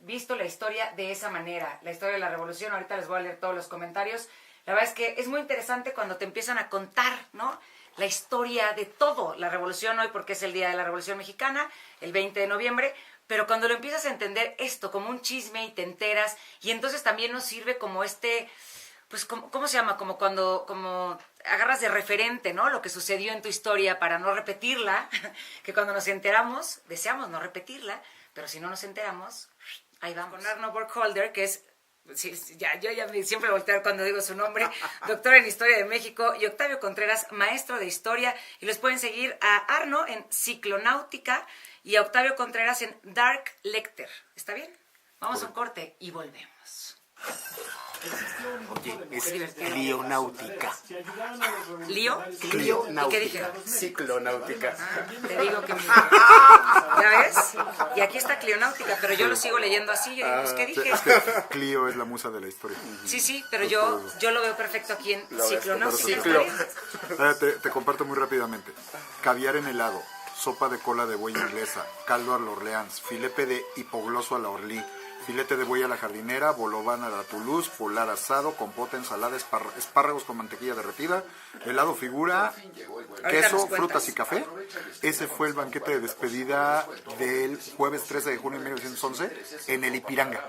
visto la historia de esa manera, la historia de la revolución. Ahorita les voy a leer todos los comentarios. La verdad es que es muy interesante cuando te empiezan a contar, ¿no?, la historia de todo, la revolución hoy, porque es el día de la Revolución Mexicana, el 20 de noviembre, pero cuando lo empiezas a entender esto como un chisme y te enteras, y entonces también nos sirve como pues, ¿cómo se llama? Como agarras de referente, ¿no?, lo que sucedió en tu historia para no repetirla, que cuando nos enteramos, deseamos no repetirla, pero si no nos enteramos... Ahí vamos. Con Arno Burkholder, que es, yo ya siempre volteo cuando digo su nombre, doctor en Historia de México, y Octavio Contreras, maestro de Historia, y los pueden seguir a Arno en Ciclonáutica y a Octavio Contreras en Dark Lecter. ¿Está bien? Vamos a un corte y volvemos. Oye, es divertido. Clionáutica. ¿Lío? ¿Y Clionáutica. qué dije? Ciclonáutica. Te digo que ¿ya ves? Y aquí está Clionáutica, pero yo lo sigo leyendo así. Yo digo, pues, ¿qué dije? Clio es la musa de la historia. Sí, pero yo lo veo perfecto aquí en Ciclonáutica. Ciclo. Te comparto muy rápidamente. Caviar en helado, sopa de cola de buey inglesa, caldo a la Orleans, filete de hipogloso a la Orly, filete de buey a la jardinera, bolobán a la Toulouse, polar asado, compota, ensalada, espárragos con mantequilla derretida, helado figura, queso, frutas y café. Ese fue el banquete de despedida del jueves 13 de junio de 1911 en el Ipiranga.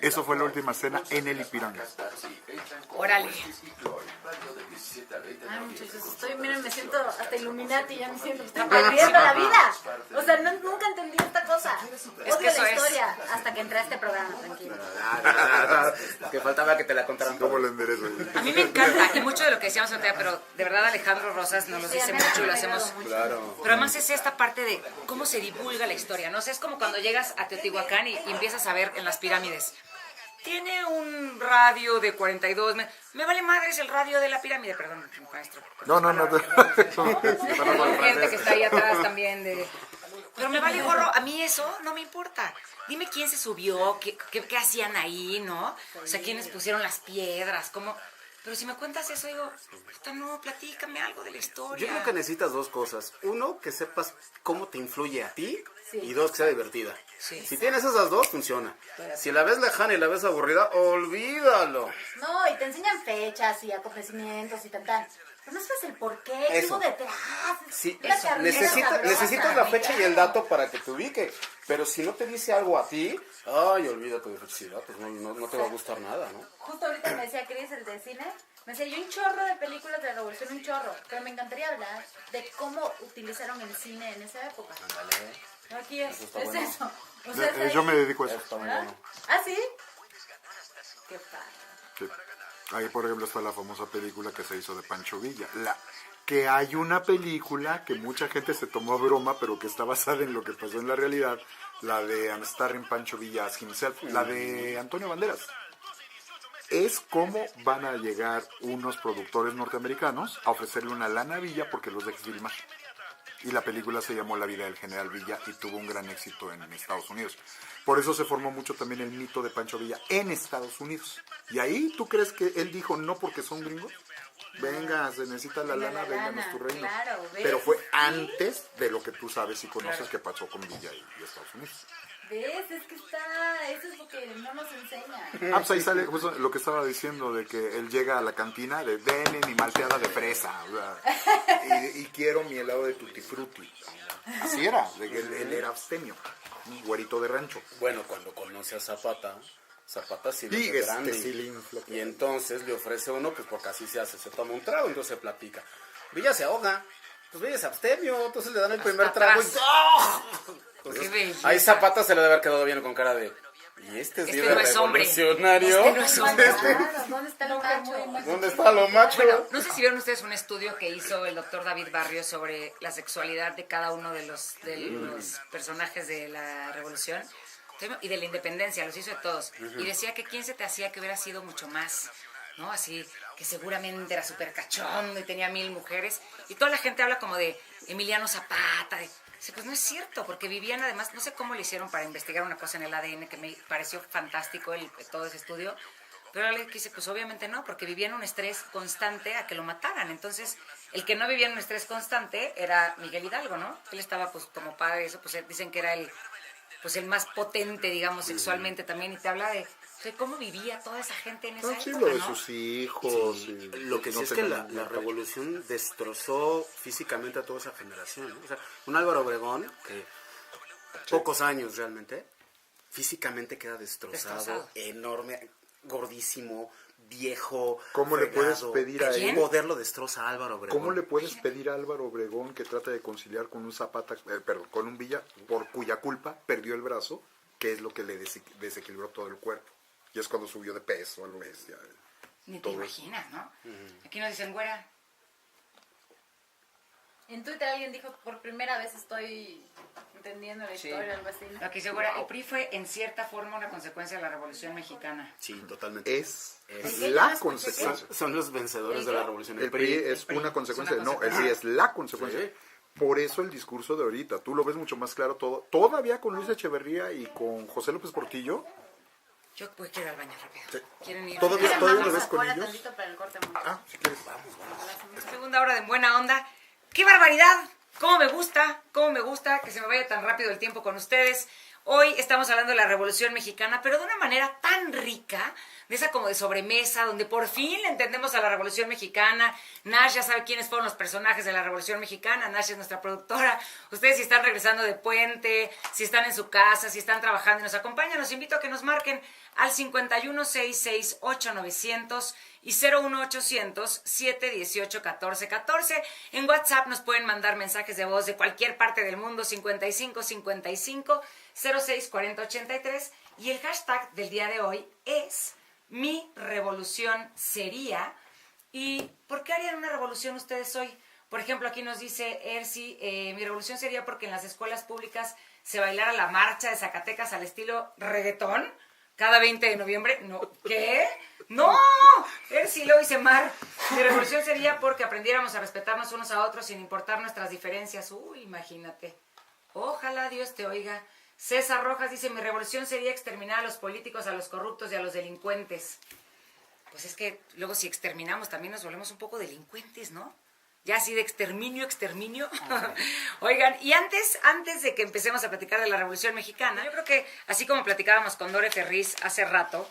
Eso fue la última cena en el Ipiranga. Órale. Ay, muchachos, miren, me siento hasta Illuminati, ya me siento que estoy perdiendo la vida. O sea, nunca entendí esta cosa. Es que Odio eso la es. historia hasta que entré a este programa, tranquilo. Que faltaba que te la contaran. ¿Cómo lo enderezo? A mí me encanta, y mucho de lo que decíamos ahorita, pero de verdad Alejandro Rosas nos lo dice mucho y lo hacemos. Claro. Pero además es esta parte de cómo se divulga la historia, ¿no? O sea, es como cuando llegas a Teotihuacán y empiezas a ver en las pirámides. Tiene un radio de 42 metros. Me vale madre, es el radio de la pirámide, perdón, maestro. No. Gente que está ahí atrás también de... Pero me vale gorro, a mí eso no me importa. Dime quién se subió, qué hacían ahí, ¿no? O sea, quiénes pusieron las piedras, cómo... Pero si me cuentas eso, digo, puta, no, platícame algo de la historia. Yo creo que necesitas dos cosas. Uno, que sepas cómo te influye a ti. Sí. Y dos, que sea divertida. Sí. Si tienes esas dos, funciona. Si la ves lejana y la ves aburrida, olvídalo. No, y te enseñan fechas y acontecimientos y tal. Pero no sabes el por qué, qué Eso. hubo detrás. Sí, La carnita sabrosa. necesitas la fecha y el dato para que te ubique. Pero si no te dice algo a ti, ay, olvídate de felicidad, pues no te va a gustar nada, ¿no? Justo ahorita me decía Chris, el de cine, me decía, yo un chorro de películas de la revolución, un chorro. Pero me encantaría hablar de cómo utilizaron el cine en esa época. Aquí es está es bueno. eso. O sea, es ahí. Yo me dedico a eso. Está muy ¿Ah? bueno. ¿Ah, sí? Qué padre. Sí. Ahí, por ejemplo, está la famosa película que se hizo de Pancho Villa. Que hay una película que mucha gente se tomó a broma, pero que está basada en lo que pasó en la realidad. La de I'm Starring Pancho Villa as Himself. La de Antonio Banderas. Es cómo van a llegar unos productores norteamericanos a ofrecerle una lana a Villa porque los deje filmar. Y la película se llamó La vida del general Villa y tuvo un gran éxito en Estados Unidos. Por eso se formó mucho también el mito de Pancho Villa en Estados Unidos. Y ahí, ¿tú crees que él dijo no porque son gringos? Venga, se necesita la lana, vénganos tu reino. Claro, ¿ves? Pero fue antes de lo que tú sabes y conoces que pasó con Villa y Estados Unidos. ¿Ves? Es que eso es lo que no nos enseña. Ah, pues ahí sale justo lo que estaba diciendo de que él llega a la cantina de denme mi malteada de fresa, o sea, y quiero mi helado de tutti frutti. Así era, de que él era abstemio, un güerito de rancho. Bueno, cuando conoce a Zapata sí lo Y ve grande. sí le infla. Y entonces le ofrece uno, pues porque así se hace, se toma un trago, entonces se platica. Villa se ahoga, pues Villa es abstemio, entonces le dan el primer trago y atrás. ¡ah! Qué Entonces, belleza. ahí Zapata se le debe haber quedado bien con cara de... ¿Y este es Este líder no es hombre. revolucionario? Este no es hombre. Claro, ¿dónde está el macho? ¿Dónde está lo macho? Bueno, no sé si vieron ustedes un estudio que hizo el doctor David Barrios sobre la sexualidad de cada uno de los personajes de la revolución y de la independencia, los hizo de todos. Y decía que quién se te hacía que hubiera sido mucho más, ¿no? Así, que seguramente era súper cachondo y tenía 1000 mujeres. Y toda la gente habla como de Emiliano Zapata, dice, pues no es cierto, porque vivían además, no sé cómo le hicieron para investigar una cosa en el ADN que me pareció fantástico todo ese estudio, pero le quise, pues obviamente no, porque vivían un estrés constante a que lo mataran. Entonces, el que no vivía en un estrés constante era Miguel Hidalgo, ¿no? Él estaba pues como padre, eso pues dicen que era el más potente, digamos, sexualmente también, y te habla de cómo vivía toda esa gente en esa Sí, época, lo de ¿no? sus hijos. y Lo que sí no es que tenían la ningún- revolución destrozó físicamente a toda esa generación, ¿no? O sea, un Álvaro Obregón, que pocos años realmente, físicamente queda destrozado. Enorme, gordísimo, viejo. ¿Cómo le puedes fregado. pedir a él? El poder lo destroza a Álvaro Obregón. ¿Cómo le puedes pedir a Álvaro Obregón que trate de conciliar con un Zapata, perdón, con un Villa, por cuya culpa perdió el brazo, que es lo que le desequilibró todo el cuerpo? Y es cuando subió de peso, algo bestia. Ni te todo. imaginas, ¿no? Aquí nos dicen, güera. En Twitter alguien dijo, por primera vez estoy entendiendo la historia, algo así, ¿no? Lo que segura, el PRI fue en cierta forma una consecuencia de la Revolución Mexicana. Sí, totalmente. Es ¿El la qué? consecuencia. Son los vencedores de la revolución. El PRI es una consecuencia. No, el PRI es la consecuencia. Sí. Por eso el discurso de ahorita, tú lo ves mucho más claro todo. Todavía con Luis Echeverría y con José López Portillo. Yo voy a ir al baño rápido. Sí. ¿Quieren ir? Todavía lo Vamos ves con afuera ellos. tantito para el corte, amor. Ah, si quieres. Segunda hora de Buena Onda. ¡Qué barbaridad! ¿Cómo me gusta? ¿Cómo me gusta que se me vaya tan rápido el tiempo con ustedes? Hoy estamos hablando de la Revolución Mexicana, pero de una manera tan rica, de esa como de sobremesa, donde por fin le entendemos a la Revolución Mexicana. Nash ya sabe quiénes fueron los personajes de la Revolución Mexicana. Nash es nuestra productora. Ustedes si están regresando de puente, si están en su casa, si están trabajando y nos acompañan, los invito a que nos marquen al 51668900 y 01800-718-1414. En WhatsApp nos pueden mandar mensajes de voz de cualquier parte del mundo, 5555-064083. Y el hashtag del día de hoy es Mi Revolución Sería. ¿Y por qué harían una revolución ustedes hoy? Por ejemplo, aquí nos dice Ersi, mi revolución sería porque en las escuelas públicas se bailara la marcha de Zacatecas al estilo reggaetón cada 20 de noviembre. No, ¿qué? ¡No! Ersi lo dice Mar. Mi revolución sería porque aprendiéramos a respetarnos unos a otros sin importar nuestras diferencias. Uy, imagínate. Ojalá Dios te oiga. César Rojas dice, mi revolución sería exterminar a los políticos, a los corruptos y a los delincuentes. Pues es que luego si exterminamos también nos volvemos un poco delincuentes, ¿no? Ya así de exterminio. Oigan, y antes de que empecemos a platicar de la Revolución Mexicana, yo creo que así como platicábamos con Dore Ferriz hace rato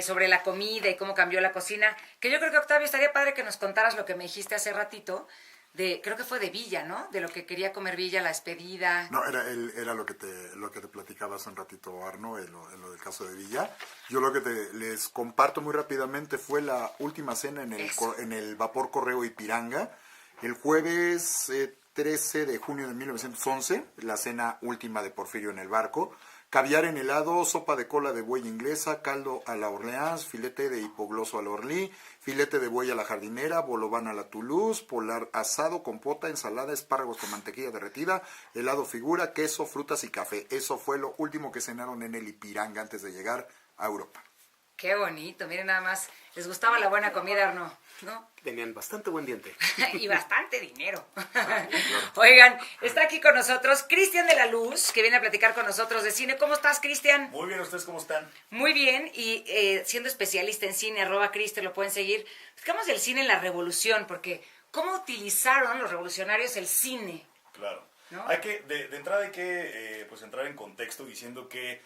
sobre la comida y cómo cambió la cocina, que yo creo que, Octavio, estaría padre que nos contaras lo que me dijiste hace ratito, creo que fue de Villa, ¿no? De lo que quería comer Villa, la despedida. No, era lo que te platicaba hace un ratito, Arno, en lo del caso de Villa. Yo lo que les comparto muy rápidamente fue la última cena en el Vapor Correo Ipiranga. El jueves 13 de junio de 1911, la cena última de Porfirio en el barco. Caviar en helado, sopa de cola de buey inglesa, caldo a la Orleans, filete de hipogloso a la Orly, filete de buey a la jardinera, bolobán a la Toulouse, polar asado, compota, ensalada, espárragos con mantequilla derretida, helado figura, queso, frutas y café. Eso fue lo último que cenaron en el Ipiranga antes de llegar a Europa. Qué bonito, miren nada más. Les gustaba la buena comida, Arno, ¿no? Tenían bastante buen diente. Y bastante dinero. Oigan, está aquí con nosotros Cristian de la Luz, que viene a platicar con nosotros de cine. ¿Cómo estás, Cristian? Muy bien, ¿ustedes cómo están? Muy bien, y siendo especialista en cine, @Cristian, lo pueden seguir. Platicamos del cine en la Revolución, porque ¿cómo utilizaron los revolucionarios el cine? Claro. ¿No? Hay que, de entrada hay que pues entrar en contexto diciendo que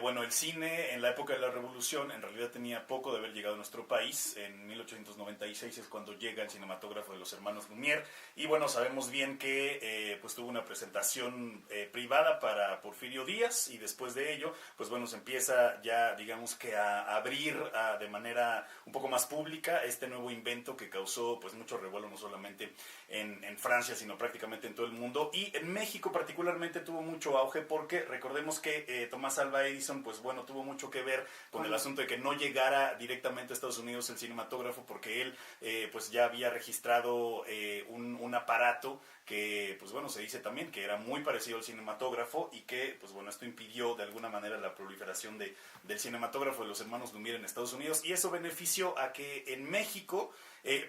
bueno, el cine en la época de la Revolución en realidad tenía poco de haber llegado a nuestro país. En 1896 es cuando llega el cinematógrafo de los hermanos Lumière, y bueno, sabemos bien que pues tuvo una presentación privada para Porfirio Díaz, y después de ello pues bueno, se empieza ya digamos que a abrir de manera un poco más pública este nuevo invento que causó pues mucho revuelo no solamente en Francia sino prácticamente en todo el mundo, y en México particularmente tuvo mucho auge porque recordemos que Tomás Alva Edison pues bueno, tuvo mucho que ver con el asunto de que no llegara directamente a Estados Unidos el cinematógrafo, porque él pues ya había registrado un aparato que pues bueno, se dice también que era muy parecido al cinematógrafo, y que pues bueno, esto impidió de alguna manera la proliferación del cinematógrafo de los hermanos Lumière en Estados Unidos, y eso benefició a que en México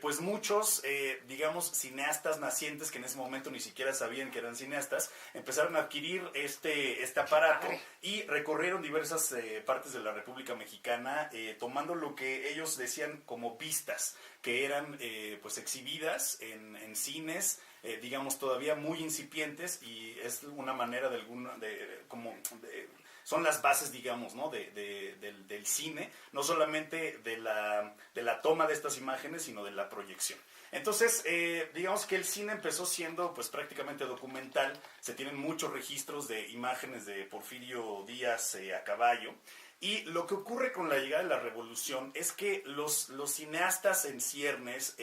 pues muchos, digamos, cineastas nacientes que en ese momento ni siquiera sabían que eran cineastas, empezaron a adquirir este aparato y recorrieron diversas partes de la República Mexicana, tomando lo que ellos decían como vistas, que eran pues exhibidas en cines, digamos, todavía muy incipientes, y es una manera son las bases, digamos, ¿no? del cine, no solamente de la toma de estas imágenes, sino de la proyección. Entonces, digamos que el cine empezó siendo pues prácticamente documental. Se tienen muchos registros de imágenes de Porfirio Díaz a caballo. Y lo que ocurre con la llegada de la Revolución es que los cineastas en ciernes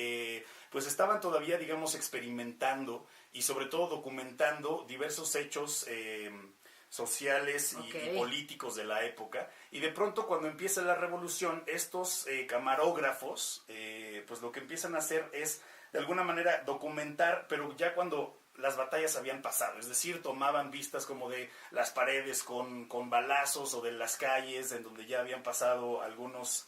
pues estaban todavía, digamos, experimentando y sobre todo documentando diversos hechos sociales y políticos de la época, y de pronto cuando empieza la Revolución estos camarógrafos pues lo que empiezan a hacer es de alguna manera documentar, pero ya cuando las batallas habían pasado, es decir, tomaban vistas como de las paredes con balazos o de las calles en donde ya habían pasado algunas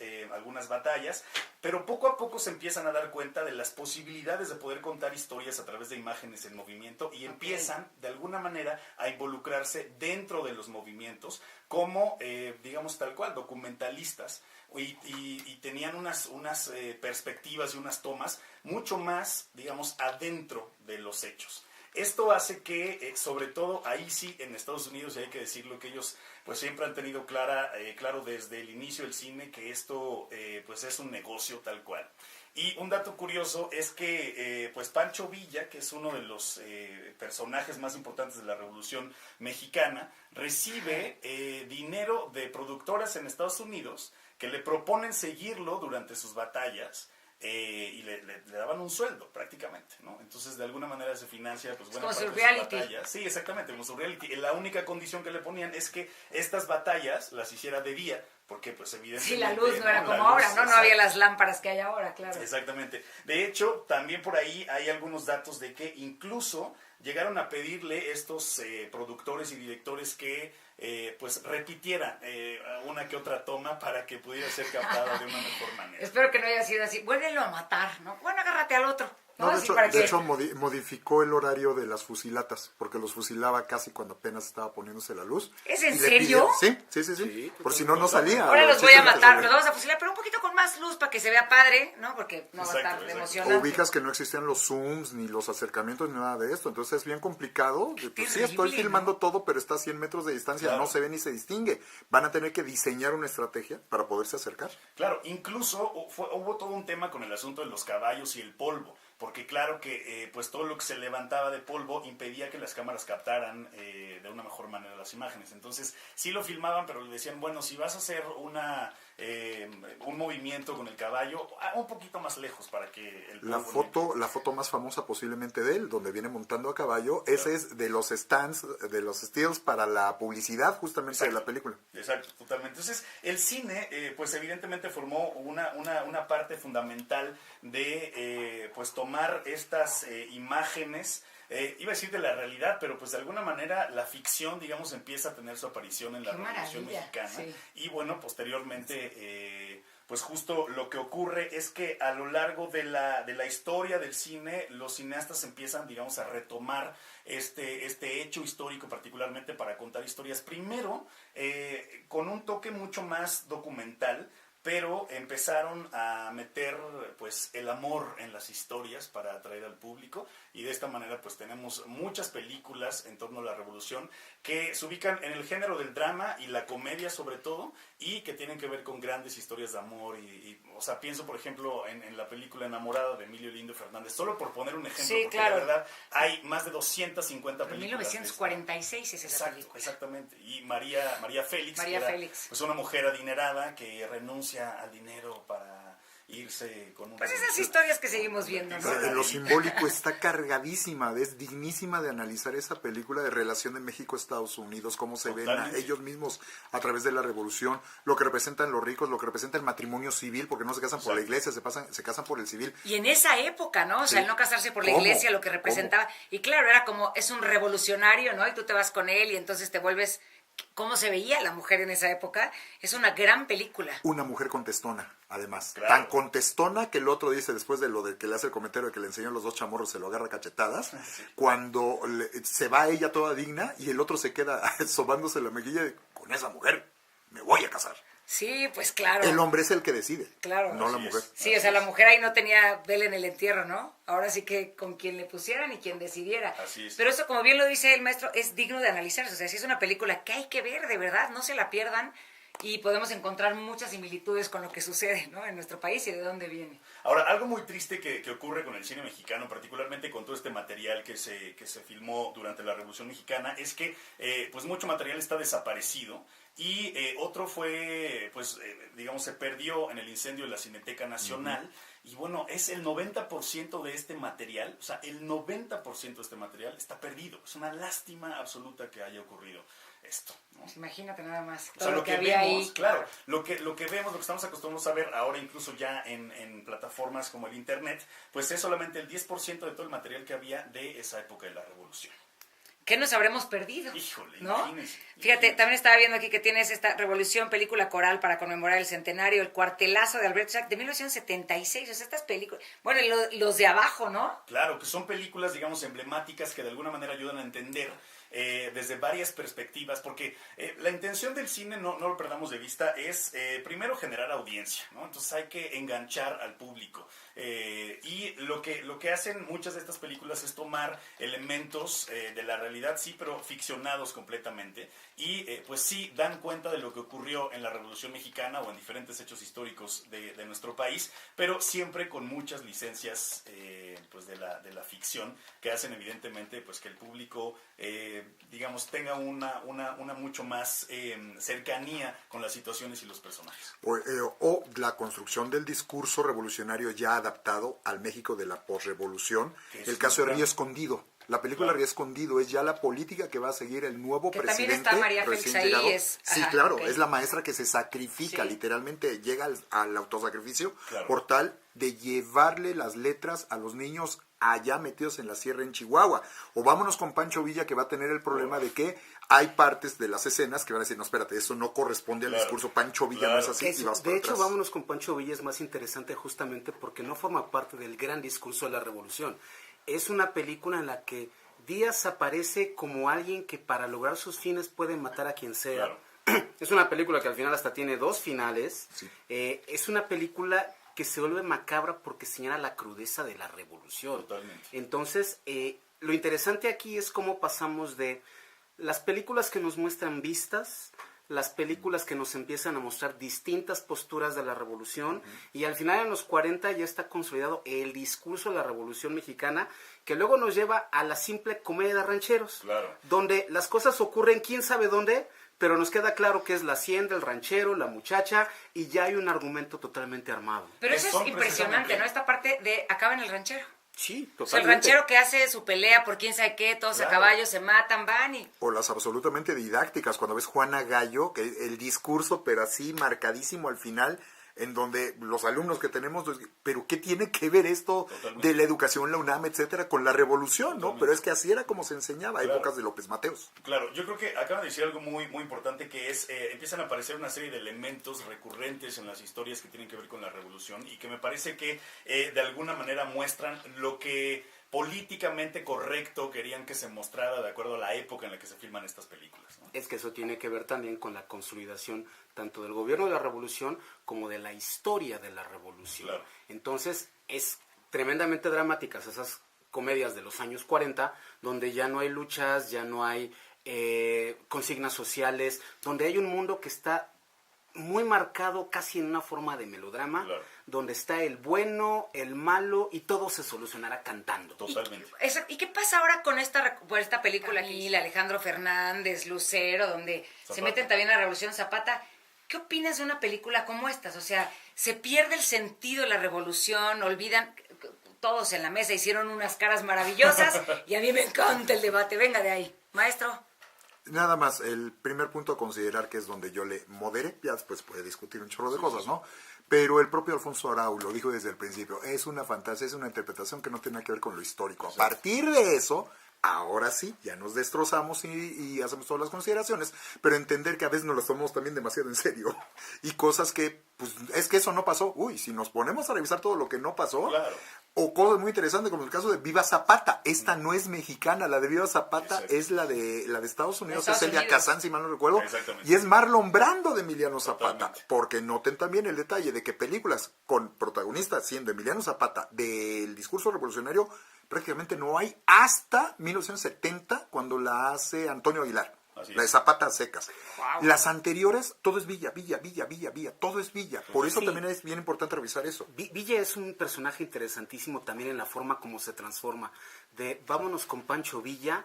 batallas, pero poco a poco se empiezan a dar cuenta de las posibilidades de poder contar historias a través de imágenes en movimiento y empiezan de alguna manera a involucrarse dentro de los movimientos como, digamos tal cual, documentalistas y tenían unas perspectivas y unas tomas mucho más, digamos, adentro de los hechos. Esto hace que, sobre todo ahí sí, en Estados Unidos, y hay que decirlo, que ellos pues siempre han tenido claro desde el inicio del cine que esto pues es un negocio tal cual. Y un dato curioso es que pues Pancho Villa, que es uno de los personajes más importantes de la Revolución Mexicana, recibe dinero de productoras en Estados Unidos que le proponen seguirlo durante sus batallas. Y le daban un sueldo prácticamente, ¿no? Entonces de alguna manera se financia pues buena parte de sus batallas. Sí, exactamente, como su reality. La única condición que le ponían es que estas batallas las hiciera de día, porque pues evidentemente... Sí, la luz no era como ahora, ¿no? No había las lámparas que hay ahora, claro. Exactamente. De hecho, también por ahí hay algunos datos de que incluso llegaron a pedirle estos productores y directores que pues repitieran una que otra toma para que pudiera ser captada de una mejor manera. Espero que no haya sido así. Vuélvelo a matar, ¿no? Bueno, agárrate al otro. ¿no? No, Así de hecho modificó el horario de las fusilatas, porque los fusilaba casi cuando apenas estaba poniéndose la luz. ¿Es en serio? Sí. Por si no salía. Ahora los voy a matar, los vamos a fusilar, pero un poquito con más luz para que se vea padre, ¿no? Porque no va a estar emocionante. Ubicas que no existían los zooms, ni los acercamientos, ni nada de esto. Entonces es bien complicado. Pues sí, estoy filmando todo, pero está a 100 metros de distancia, claro. No se ve ni se distingue. Van a tener que diseñar una estrategia para poderse acercar. Claro, incluso hubo todo un tema con el asunto de los caballos y el polvo. Porque claro que pues todo lo que se levantaba de polvo impedía que las cámaras captaran de una mejor manera las imágenes. Entonces sí lo filmaban, pero le decían, bueno, si vas a hacer un movimiento con el caballo, un poquito más lejos para que el polvo... La foto más famosa posiblemente de él, donde viene montando a caballo, claro. Ese es de los stands, de los stills para la publicidad justamente. Exacto. De la película. Exacto, totalmente. Entonces el cine pues evidentemente formó una parte fundamental de pues tomar estas imágenes, iba a decir de la realidad, pero pues de alguna manera la ficción, digamos, empieza a tener su aparición en la Revolución Mexicana. Sí. Y bueno, posteriormente, pues justo lo que ocurre es que a lo largo de la historia del cine, los cineastas empiezan, digamos, a retomar este hecho histórico particularmente para contar historias. Primero, con un toque mucho más documental, pero empezaron a meter pues el amor en las historias para atraer al público y de esta manera pues tenemos muchas películas en torno a la Revolución que se ubican en el género del drama y la comedia sobre todo y que tienen que ver con grandes historias de amor o sea, pienso por ejemplo en la película Enamorada de Emilio Lindo Fernández, solo por poner un ejemplo, sí, porque claro. La verdad hay más de 250 películas. 1946 es esa película. Exactamente, y María Félix, pues una mujer adinerada que renuncia al dinero para irse con un... Pues esas historias que seguimos viendo, ¿no? Lo simbólico está cargadísima, es dignísima de analizar esa película de relación de México-Estados Unidos, cómo se ven a ellos mismos a través de la revolución, lo que representan los ricos, lo que representa el matrimonio civil, porque no se casan por la iglesia, se casan por el civil. Y en esa época, ¿no? O sea, el no casarse por la iglesia, lo que representaba, y claro, era como, es un revolucionario, ¿no? Y tú te vas con él y entonces te vuelves... ¿Cómo se veía la mujer en esa época? Es una gran película. Una mujer contestona, además. Claro. Tan contestona que el otro dice, después de lo de que le hace el comentario de que le enseñó los dos chamorros, se lo agarra cachetadas, sí. Cuando se va ella toda digna y el otro se queda sobándose la mejilla de, con esa mujer me voy a casar. Sí, pues claro. El hombre es el que decide, claro. no la mujer. Sí, o sea, la mujer ahí no tenía vela en el entierro, ¿no? Ahora sí que con quien le pusieran y quien decidiera. Así es. Pero eso, como bien lo dice el maestro, es digno de analizarse. O sea, sí es una película que hay que ver, de verdad, no se la pierdan. Y podemos encontrar muchas similitudes con lo que sucede, ¿no? En nuestro país y de dónde viene. Ahora, algo muy triste que ocurre con el cine mexicano, particularmente con todo este material que se filmó durante la Revolución Mexicana, es que pues mucho material está desaparecido. Y otro fue, pues, digamos, se perdió en el incendio de la Cineteca Nacional. Uh-huh. Y bueno, es el 90% de este material, o sea, el 90% de este material está perdido. Es una lástima absoluta que haya ocurrido. esto, ¿no? Pues imagínate nada más. O Todo sea, lo lo que que había vemos, ahí. claro, lo que vemos, lo que estamos acostumbrados a ver ahora incluso ya en plataformas como el Internet, pues es solamente el 10% de todo el material que había de esa época de la Revolución. ¿Qué nos habremos perdido? Híjole, ¿no? imagínense. Fíjate, también estaba viendo aquí que tienes esta Revolución, película coral para conmemorar el centenario, el cuartelazo de Albert Schack de 1976. O sea, estas películas, bueno, los de abajo, ¿no? Claro, que son películas, digamos, emblemáticas que de alguna manera ayudan a entender desde varias perspectivas, porque la intención del cine, no lo perdamos de vista, es primero generar audiencia, ¿no? Entonces hay que enganchar al público. Y lo que hacen muchas de estas películas es tomar elementos de la realidad, sí, pero ficcionados completamente, y pues sí dan cuenta de lo que ocurrió en la Revolución Mexicana o en diferentes hechos históricos de nuestro país, pero siempre con muchas licencias pues de la ficción, que hacen evidentemente pues que el público digamos tenga una mucho más cercanía con las situaciones y los personajes. O la construcción del discurso revolucionario ya adaptado al México de la posrevolución. El caso de Río Escondido. La película Río Escondido es ya la política que va a seguir el nuevo Que presidente. también está María Félix ahí. Llegado. Sí, Ajá, claro, okay. es la maestra que se sacrifica, Sí. literalmente llega al autosacrificio Claro. por tal de llevarle las letras a los niños allá metidos en la sierra en Chihuahua. O vámonos con Pancho Villa, que va a tener el problema de que hay partes de las escenas que van a decir, no, espérate, eso no corresponde al Claro. discurso. Pancho Villa no es así. Y vas De para hecho, atrás. vámonos con Pancho Villa es más interesante justamente porque no forma parte del gran discurso de la revolución. Es una película en la que Díaz aparece como alguien que para lograr sus fines puede matar a quien sea. Claro. Es una película que al final hasta tiene 2 finales. Sí. Es una película que se vuelve macabra porque señala la crudeza de la revolución. Totalmente. Entonces, lo interesante aquí es cómo pasamos de las películas que nos muestran vistas, las películas que nos empiezan a mostrar distintas posturas de la revolución, y al final en los 40 ya está consolidado el discurso de la Revolución Mexicana, que luego nos lleva a la simple comedia de rancheros, Claro. donde las cosas ocurren quién sabe dónde, pero nos queda claro que es la hacienda, el ranchero, la muchacha, y ya hay un argumento totalmente armado. Pero eso Son es impresionante, precisamente- ¿no? Esta parte de acaba en el ranchero. Sí, O sea, el totalmente. ranchero que hace su pelea por quién sabe qué, todos a Claro. caballo se matan, van y... O las absolutamente didácticas, cuando ves Juana Gallo, que el discurso, pero así marcadísimo al final, en donde los alumnos que tenemos, pero ¿qué tiene que ver esto Totalmente. de la educación, la UNAM, etcétera, con la revolución, no? Totalmente. Pero es que así era como se enseñaba, Claro. épocas de López Mateos. Claro, yo creo que acaban de decir algo muy, muy importante, que es, empiezan a aparecer una serie de elementos recurrentes en las historias que tienen que ver con la revolución y que me parece que de alguna manera muestran lo que políticamente correcto querían que se mostrara de acuerdo a la época en la que se filman estas películas, ¿no? Es que eso tiene que ver también con la consolidación tanto del gobierno de la revolución como de la historia de la revolución. Claro. Entonces, es tremendamente dramáticas esas comedias de los años 40, donde ya no hay luchas, ya no hay consignas sociales, donde hay un mundo que está muy marcado casi en una forma de melodrama, Claro. donde está el bueno, el malo, y todo se solucionará cantando. Totalmente. ¿Y qué pasa ahora con esta película aquí, la Alejandro Fernández, Lucero, donde se Zapata. meten también a la Revolución Zapata? ¿Qué opinas de una película como estas? O sea, se pierde el sentido de la revolución, olvidan, todos en la mesa hicieron unas caras maravillosas y a mí me encanta el debate. Venga de ahí, maestro. Nada más, el primer punto a considerar, que es donde yo le modere, ya después puede discutir un chorro de cosas, ¿no? Pero el propio Alfonso Arau lo dijo desde el principio, es una fantasía, es una interpretación que no tiene nada que ver con lo histórico. A partir de eso, ahora sí, ya nos destrozamos y hacemos todas las consideraciones, pero entender que a veces nos las tomamos también demasiado en serio. Y cosas que, pues, es que eso no pasó. Uy, si nos ponemos a revisar todo lo que no pasó, Claro. o cosas muy interesantes como el caso de Viva Zapata. Esta no es mexicana, la de Viva Zapata Exacto. es la de Estados Unidos, Estados es Celia Unidos. Kazan, si mal no recuerdo, Exactamente. y es Marlon Brando de Emiliano Zapata. Totalmente. Porque noten también el detalle de que películas con protagonistas siendo Emiliano Zapata del discurso revolucionario prácticamente no hay hasta 1970, cuando la hace Antonio Aguilar. Así La de es. Zapata secas. Las anteriores, todo es Villa, todo es Villa. Por eso Sí. también es bien importante revisar eso. Villa es un personaje interesantísimo también en la forma como se transforma. De vámonos con Pancho Villa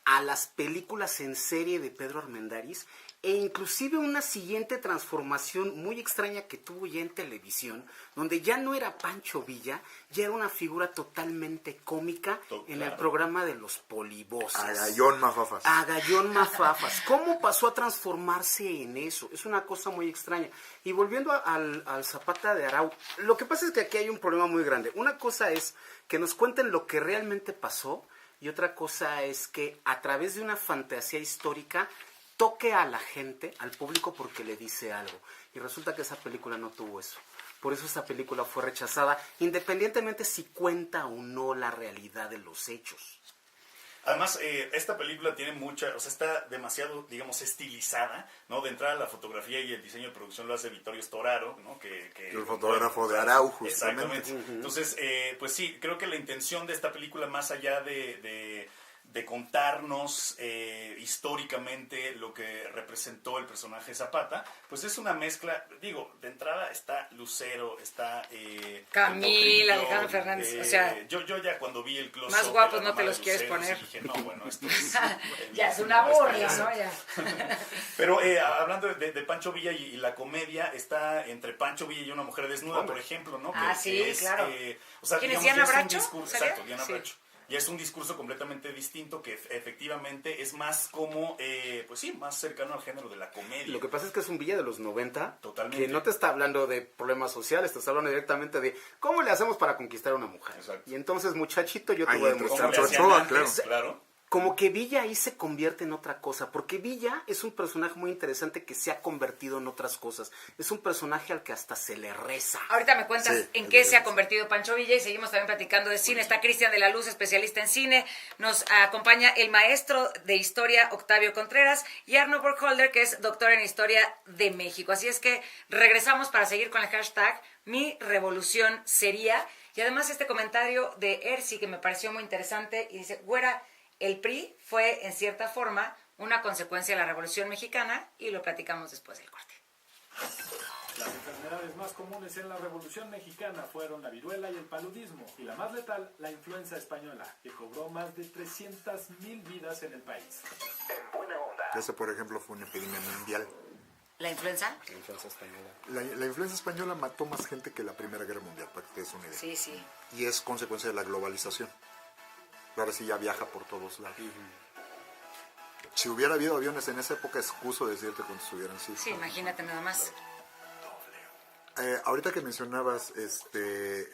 a las películas en serie de Pedro Armendáriz, e inclusive una siguiente transformación muy extraña que tuvo ya en televisión, donde ya no era Pancho Villa, ya era una figura totalmente cómica en el programa de los Polivoces. Agallón Mafafas. Agallón Mafafas. ¿Cómo pasó a transformarse en eso? Es una cosa muy extraña. Y volviendo al Zapata de Arau, lo que pasa es que aquí hay un problema muy grande. Una cosa es que nos cuenten lo que realmente pasó, y otra cosa es que a través de una fantasía histórica toque a la gente, al público, porque le dice algo. Y resulta que esa película no tuvo eso. Por eso esa película fue rechazada, independientemente si cuenta o no la realidad de los hechos. Además, esta película tiene mucha, o sea, está demasiado, digamos, estilizada, ¿no? De entrada la fotografía y el diseño de producción lo hace Vittorio Storaro, ¿no? El fotógrafo de Arau, justamente. Exactamente. Entonces, pues sí, creo que la intención de esta película, más allá de contarnos históricamente lo que representó el personaje Zapata, pues es una mezcla, digo, de entrada está Lucero, está Camila, Potrillo, Alejandro Fernández, o sea, yo ya cuando vi el close más guapos no te los quieres poner. Dije, no, bueno, esto es ya es una burla, ¿no? Ya. Pero hablando de Pancho Villa y la comedia, está entre Pancho Villa y una mujer desnuda, por ejemplo, ¿no? Sí, claro. O sea, ¿Quién es, digamos, Diana ya es un Bracho? discurso, ¿Sería? exacto, Diana Bracho. Ya es un discurso completamente distinto que efectivamente es más como, pues sí, más cercano al género de la comedia. Lo que pasa es que es un Villa de los 90, Totalmente. que no te está hablando de problemas sociales, te está hablando directamente de cómo le hacemos para conquistar a una mujer. Exacto. Y entonces, muchachito, yo te Ahí voy a entra demostrar. ¿Cómo le hacían Ochoa, antes? claro. Claro. Como que Villa ahí se convierte en otra cosa, porque Villa es un personaje muy interesante que se ha convertido en otras cosas. Es un personaje al que hasta se le reza. Ahorita me cuentas Sí, en qué es se ha verdad. convertido Pancho Villa y seguimos también platicando de cine. Está Cristian de la Luz, especialista en cine. Nos acompaña el maestro de historia Octavio Contreras y Arno Burkholder, que es doctor en historia de México. Así es que regresamos para seguir con el hashtag Mi Revolución Sería. Y además este comentario de Ersi que me pareció muy interesante y dice, güera, el PRI fue en cierta forma una consecuencia de la Revolución Mexicana y lo platicamos después del corte. Las enfermedades más comunes en la Revolución Mexicana fueron la viruela y el paludismo, y la más letal, la influenza española, que cobró más de 300,000 vidas en el país. Ese, por ejemplo, fue una epidemia mundial. ¿La influenza? La influencia española. La influenza española mató más gente que la Primera Guerra Mundial, para que te des una idea. Sí, sí. Y es consecuencia de la globalización. Ahora sí ya viaja por todos lados. Si hubiera habido aviones en esa época, excuso decirte cuántos hubieran sido. Sí, imagínate nada más. Ahorita que mencionabas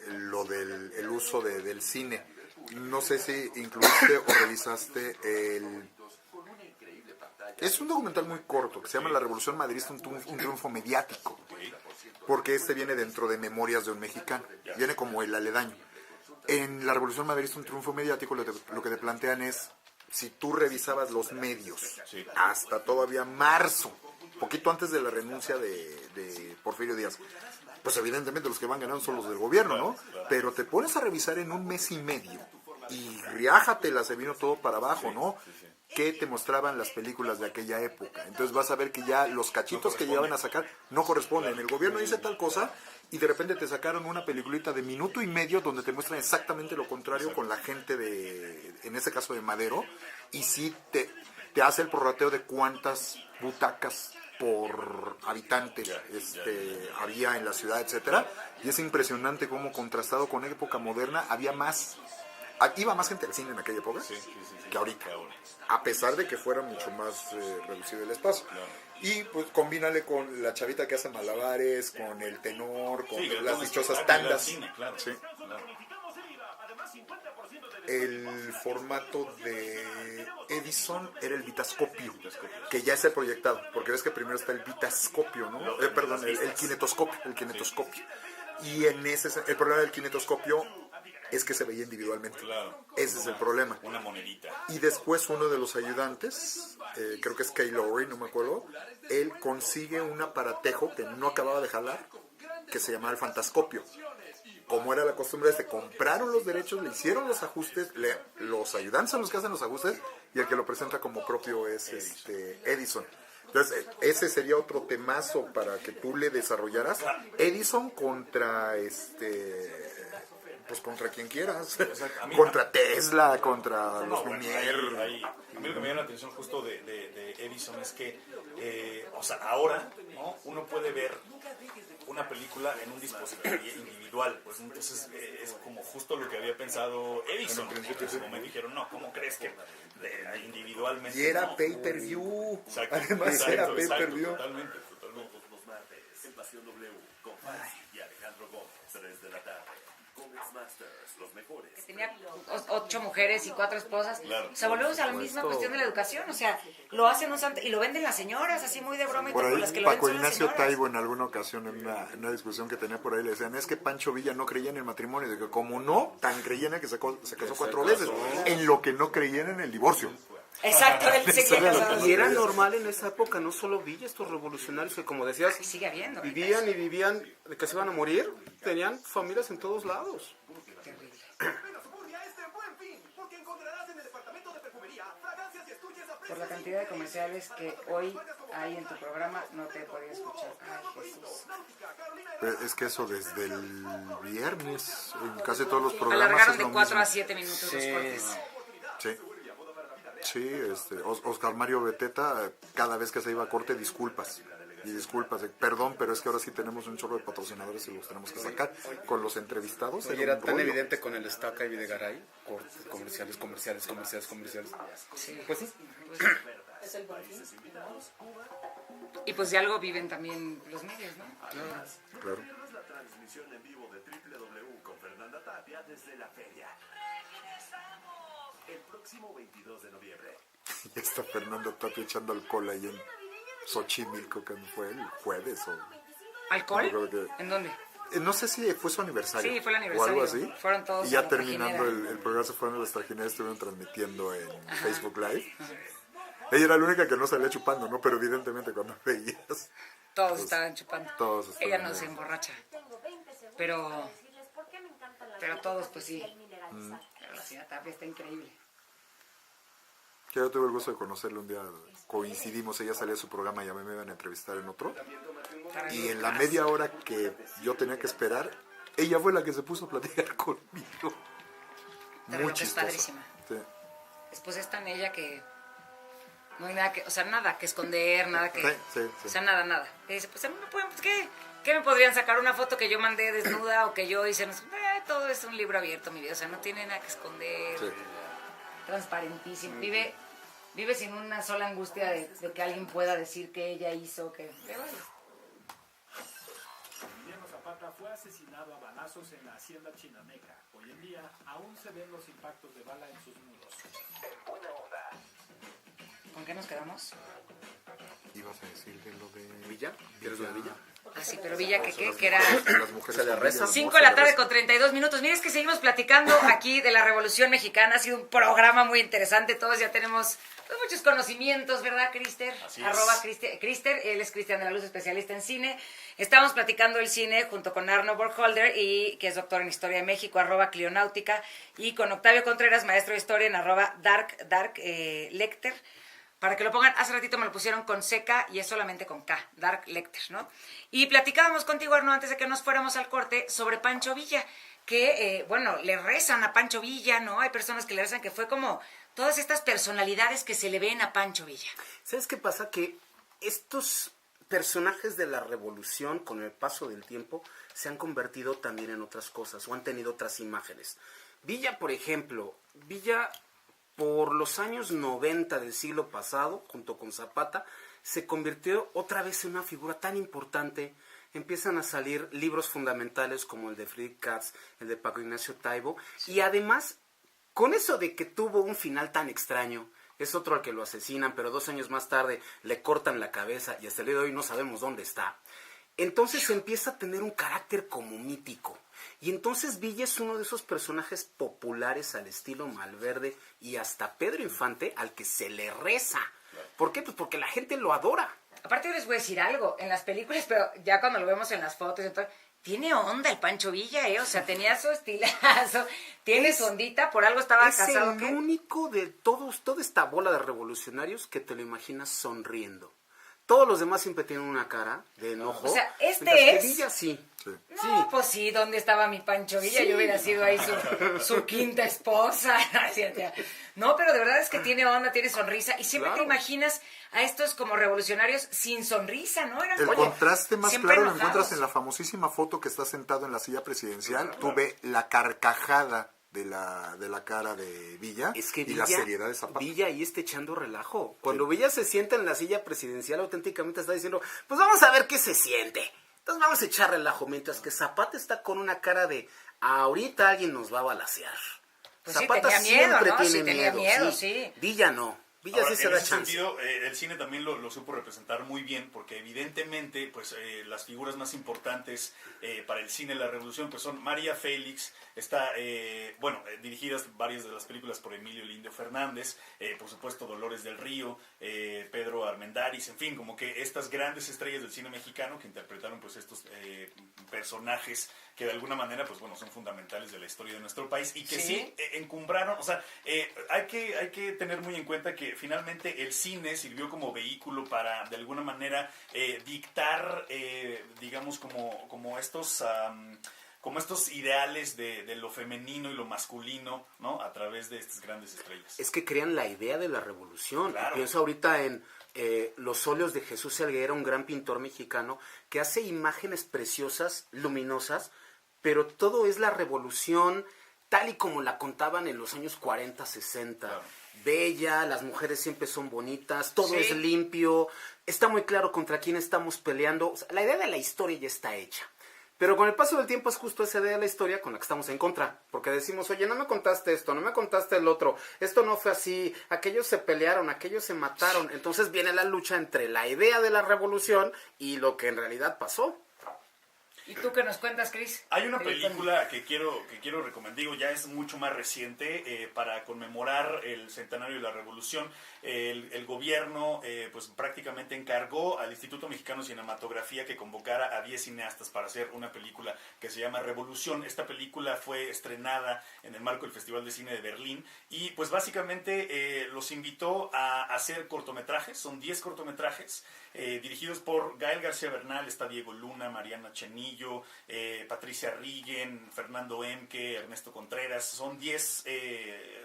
lo del el uso del cine, no sé si incluiste o revisaste Es un documental muy corto que se llama La Revolución Madrista, un triunfo mediático, porque viene dentro de Memorias de un Mexicano, viene como el aledaño. En La Revolución Madrista, un triunfo mediático, lo que te plantean es, si tú revisabas los medios, hasta todavía marzo, poquito antes de la renuncia de Porfirio Díaz, pues evidentemente los que van ganando son los del gobierno, ¿no? Pero te pones a revisar en un mes y medio, y riájatela, se vino todo para abajo, ¿no? Que te mostraban las películas de aquella época. Entonces vas a ver que ya los cachitos que llegaban a sacar no corresponden. El gobierno dice tal cosa y de repente te sacaron una peliculita de minuto y medio donde te muestran exactamente lo contrario con la gente en ese caso de Madero, y sí te hace el prorrateo de cuántas butacas por habitante había en la ciudad, etcétera, y es impresionante cómo, contrastado con época moderna, iba más gente al cine en aquella época que ahorita, a pesar de que fuera mucho más reducido el espacio. Y pues combínale con la chavita que hace malabares, con el tenor, con las dichosas tandas. Cine, claro. Sí. El formato de Edison era el vitascopio, que ya es el proyectado, porque ves que primero está el vitascopio, ¿no? Perdón, el kinetoscopio. Y el problema del kinetoscopio es que se veía individualmente. Claro. Ese es el problema. Una monedita. Y después uno de los ayudantes, creo que es Kay Lowry, no me acuerdo, él consigue un aparatejo que no acababa de jalar, que se llamaba el fantascopio. Como era la costumbre, compraron los derechos, le hicieron los ajustes, los ayudantes son los que hacen los ajustes, y el que lo presenta como propio es Edison. Entonces, ese sería otro temazo para que tú le desarrollaras. Edison contra pues contra quien quieras, contra Tesla, contra los Lumière. A mí lo que me llama la atención justo de Edison es que o sea, ahora, ¿no? Uno puede ver una película en un dispositivo individual, pues entonces es como justo lo que había pensado Edison. En ese momento dijeron, no, ¿cómo crees que individualmente? Y era no? pay-per-view. Exacto, Además exacto, era exacto, pay-per-view. totalmente. Los martes, en Pasión W, con Fancy y Alejandro Gómez, 3 de la tarde. Comics Masters, los mejores. Que tenía 8 mujeres y 4 esposas. Claro. O sea, volvemos a la misma cuestión de la educación. O sea, lo hacen y lo venden las señoras, así muy de broma. Y Por todo, ahí las que lo ven Paco son las Ignacio señoras. Taibo en alguna ocasión en una discusión que tenía por ahí le decían, es que Pancho Villa no creía en el matrimonio. Y que como no, tan creía en el que se casó 4 veces. En lo que no creían en el divorcio. Exacto, él seguía casado. Y era normal en esa época, no solo Villa, estos revolucionarios que, como decías, Y sigue habiendo. vivían y vivían de que se iban a morir, tenían familias en todos lados. Terrible. Por la cantidad de comerciales que hoy hay en tu programa, no te podía escuchar. Ay, Jesús. Es que eso desde el viernes, en casi todos los programas Alargaron es de lo 4 mismo. a 7 minutos los cortes. Sí. Sí, Oscar Mario Beteta, cada vez que se iba a corte, disculpas. Y disculpas, perdón, pero es que ahora sí tenemos un chorro de patrocinadores y los tenemos que sacar. Con los entrevistados Oye, era era un tan rollo. evidente con el Estaca y Videgaray, cortes, comerciales. Sí. Pues sí. Y pues de algo viven también los medios, ¿no? Claro. La transmisión en vivo de W con Fernanda Tapia desde la feria. El próximo 22 de noviembre. Y está Fernando Tapia echando alcohol ahí en Xochimilco, que fue el jueves o... ¿Alcohol? No creo que- ¿En dónde? No sé si fue su aniversario. Sí, fue el O aniversario. algo así. Fueron todos Y ya a la terminando trajinera. el programa se fueron a las trajineras, estuvieron transmitiendo en Facebook Live. Ella era la única que no salía chupando, ¿no? Pero evidentemente cuando veías... Todos estaban chupando. Todos estaban Ella no ahí. se emborracha. Pero todos, pues sí. Pero la señora Tapia está increíble. Que yo tuve el gusto de conocerle un día, coincidimos, ella salía de su programa y a mí me iban a entrevistar en otro. Y en la media hora que yo tenía que esperar, ella fue la que se puso a platicar conmigo. Pero Muy lo que es chistosa. padrísima. Sí. Después es tan ella que no hay nada que, o sea, nada que esconder, nada que... Sí. O sea, nada. Y dice, pues a mí me pueden, pues, ¿qué me podrían sacar? Una foto que yo mandé desnuda o que yo hice, no sé, todo es un libro abierto, mi vida, o sea, no tiene nada que esconder. Sí. Transparentísimo. Vive sin una sola angustia de que alguien pueda decir que ella hizo, que... Pero bueno. Emiliano Zapata fue asesinado a balazos en la hacienda chinameca. Hoy en día aún se ven los impactos de bala en sus muros. ¿Con qué nos quedamos? Ibas a decirle lo de... ¿Villa? ¿Quieres lo de Villa? Ah, sí, pero Villa, que era... Las mujeres Se le con reza. Villa, 5 de la tarde con 32 minutos. Miren, es que seguimos platicando aquí de la Revolución Mexicana. Ha sido un programa muy interesante. Todos ya tenemos pues, muchos conocimientos, ¿verdad, Crister? Así es. Arroba Crister. Él es Cristian de la Luz, especialista en cine. Estamos platicando el cine junto con Arno Borgholder, y que es doctor en Historia de México, arroba Clionáutica, y con Octavio Contreras, maestro de Historia en arroba Dark Lecter. Para que lo pongan, hace ratito me lo pusieron con CK y es solamente con K, Dark Lecter, ¿no? Y platicábamos contigo, Arno, antes de que nos fuéramos al corte, sobre Pancho Villa, que, bueno, le rezan a Pancho Villa, ¿no? Hay personas que le rezan, que fue como todas estas personalidades que se le ven a Pancho Villa. ¿Sabes qué pasa? Que estos personajes de la revolución, con el paso del tiempo, se han convertido también en otras cosas o han tenido otras imágenes. Villa, por ejemplo, por los años 90 del siglo pasado, junto con Zapata, se convirtió otra vez en una figura tan importante. Empiezan a salir libros fundamentales como el de Friedrich Katz, el de Paco Ignacio Taibo, y además, con eso de que tuvo un final tan extraño, es otro al que lo asesinan, pero 2 años más tarde le cortan la cabeza y hasta el día de hoy no sabemos dónde está. Entonces empieza a tener un carácter como mítico. Y entonces Villa es uno de esos personajes populares al estilo Malverde y hasta Pedro Infante al que se le reza. ¿Por qué? Pues porque la gente lo adora. Aparte, yo les voy a decir algo, en las películas, pero ya cuando lo vemos en las fotos, entonces, tiene onda el Pancho Villa, ¿eh? O sea, tenía su estilazo, tiene su ondita, por algo estaba Es casado. el ¿qué? único de toda esta bola de revolucionarios que te lo imaginas sonriendo. Todos los demás siempre tienen una cara de enojo. O sea, mientras que es Villa sí. Sí. No, pues sí, ¿dónde estaba mi Pancho Villa? Yo hubiera sido ahí su quinta esposa. No, pero de verdad es que tiene onda, tiene sonrisa. Y siempre te imaginas a estos como revolucionarios sin sonrisa, ¿no? El contraste más siempre claro lo enojados. encuentras en la famosísima foto que está sentado en la silla presidencial. Tú ves la carcajada de la cara de Villa Es que y la seriedad de Zapata. Villa ahí está echando relajo. Cuando Villa se sienta en la silla presidencial, auténticamente está diciendo, pues vamos a ver qué se siente. Entonces vamos a echar relajo, mientras que Zapata está con una cara de, ahorita alguien nos va a balacear. Pues sí, Zapata tenía miedo, siempre ¿no? tiene Sí, tenía miedo, sí. sí. Villa no. Villa Ahora, sí se en da ese chance. sentido, el cine también lo supo representar muy bien, porque evidentemente pues las figuras más importantes para el cine de la revolución pues son María Félix, está dirigidas varias de las películas por Emilio Lindo Fernández, por supuesto Dolores del Río, Pedro Armendáriz, en fin, como que estas grandes estrellas del cine mexicano que interpretaron pues estos personajes que de alguna manera pues bueno son fundamentales de la historia de nuestro país y que sí encumbraron, o sea, hay que tener muy en cuenta que finalmente el cine sirvió como vehículo para de alguna manera dictar digamos como estos ideales de lo femenino y lo masculino, ¿no? A través de estas grandes estrellas. Es que crean la idea de la revolución. Claro. Pienso ahorita en los óleos de Jesús Helguera, un gran pintor mexicano, que hace imágenes preciosas, luminosas, pero todo es la revolución tal y como la contaban en los años 40, 60. Claro. Bella, las mujeres siempre son bonitas, todo Sí. es limpio, está muy claro contra quién estamos peleando. O sea, la idea de la historia ya está hecha. Pero con el paso del tiempo es justo esa idea de la historia con la que estamos en contra. Porque decimos, oye, no me contaste esto, no me contaste el otro, esto no fue así, aquellos se pelearon, aquellos se mataron. Entonces viene la lucha entre la idea de la revolución y lo que en realidad pasó. ¿Y tú qué nos cuentas, Cris? Hay una película que quiero recomendar, digo, ya es mucho más reciente, para conmemorar el centenario de la Revolución. El gobierno pues prácticamente encargó al Instituto Mexicano de Cinematografía que convocara a 10 cineastas para hacer una película que se llama Revolución. Esta película fue estrenada en el marco del Festival de Cine de Berlín y pues básicamente los invitó a hacer cortometrajes, son 10 cortometrajes dirigidos por Gael García Bernal, está Diego Luna, Mariana Chenillo, Patricia Riggen, Fernando Emke, Ernesto Contreras, son 10,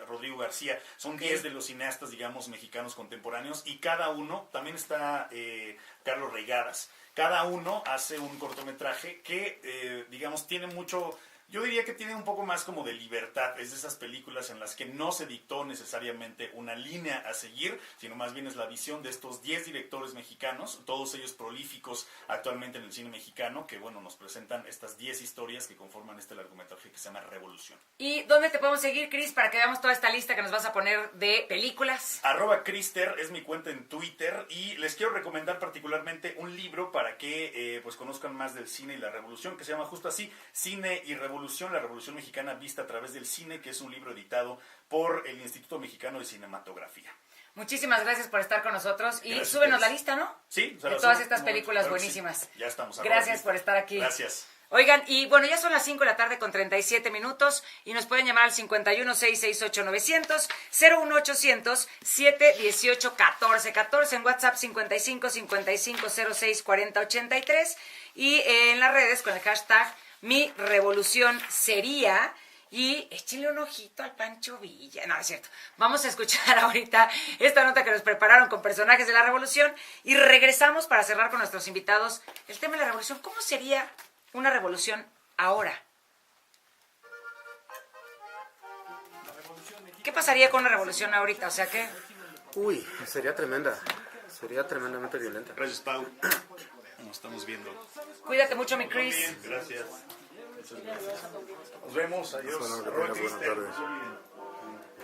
Rodrigo García, son 10 de los cineastas, digamos, mexicanos contemporáneos, y cada uno, también está Carlos Reigadas, cada uno hace un cortometraje que, digamos, tiene mucho... Yo diría que tiene un poco más como de libertad, es de esas películas en las que no se dictó necesariamente una línea a seguir, sino más bien es la visión de estos 10 directores mexicanos, todos ellos prolíficos actualmente en el cine mexicano, que bueno, nos presentan estas 10 historias que conforman este largometraje que se llama Revolución. ¿Y dónde te podemos seguir, Cris, para que veamos toda esta lista que nos vas a poner de películas? @Crister es mi cuenta en Twitter y les quiero recomendar particularmente un libro para que pues conozcan más del cine y la revolución, que se llama justo así, Cine y Revolución, la Revolución Mexicana vista a través del cine, que es un libro editado por el Instituto Mexicano de Cinematografía. Muchísimas gracias por estar con nosotros y Gracias, súbenos ustedes. la lista, ¿no? Sí, de todas estas películas buenísimas. Sí. Ya estamos. Gracias por estar aquí. Gracias. Oigan, y bueno, ya son las 5 de la tarde con 37 minutos y nos pueden llamar al 51-668-900, 01800-718-1414, en WhatsApp 55-55-06-40-83 y en las redes con el hashtag Mi Revolución Sería. Y échenle un ojito al Pancho Villa. No, es cierto. Vamos a escuchar ahorita esta nota que nos prepararon con personajes de la revolución y regresamos para cerrar con nuestros invitados el tema de la revolución. ¿Cómo sería una revolución ahora? ¿Qué pasaría con una revolución ahorita? O sea, ¿qué? Uy, sería tremenda. Sería tremendamente violenta. Gracias, Pau. Nos estamos viendo. Cuídate mucho, mi Chris. Bien, gracias. Muchas gracias. Nos vemos. Adiós. Bueno, que Arroba tengas buenas Crister. tardes.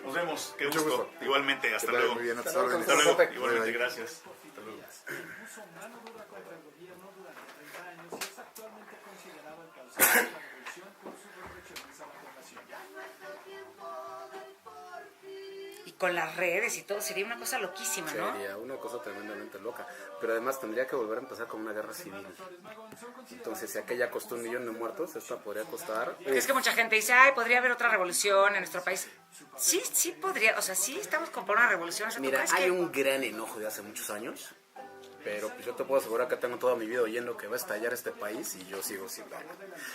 Nos vemos. Qué Mucho gusto. gusto. Igualmente. Hasta Que vaya luego. muy bien, a tus Hasta órdenes. luego. Perfecto. Igualmente. Bye, bye. Gracias. Hasta luego. Puso mano dura contra el gobierno durante 30 años y es actualmente considerado el causante de la revolución por su proteccionismo a la población. Y con las redes y todo, sería una cosa loquísima, ¿no? Sería una cosa tremendamente loca. Pero además tendría que volver a empezar con una guerra civil. Entonces, si aquella costó 1 millón de muertos, esta podría costar... Es que mucha gente dice, ay, podría haber otra revolución en nuestro país. Sí, sí podría, o sea, sí estamos por una revolución. O sea, ¿tú Mira, crees hay que- un gran enojo de hace muchos años Pero pues yo te puedo asegurar que tengo toda mi vida oyendo que va a estallar este país y yo sigo sin verlo.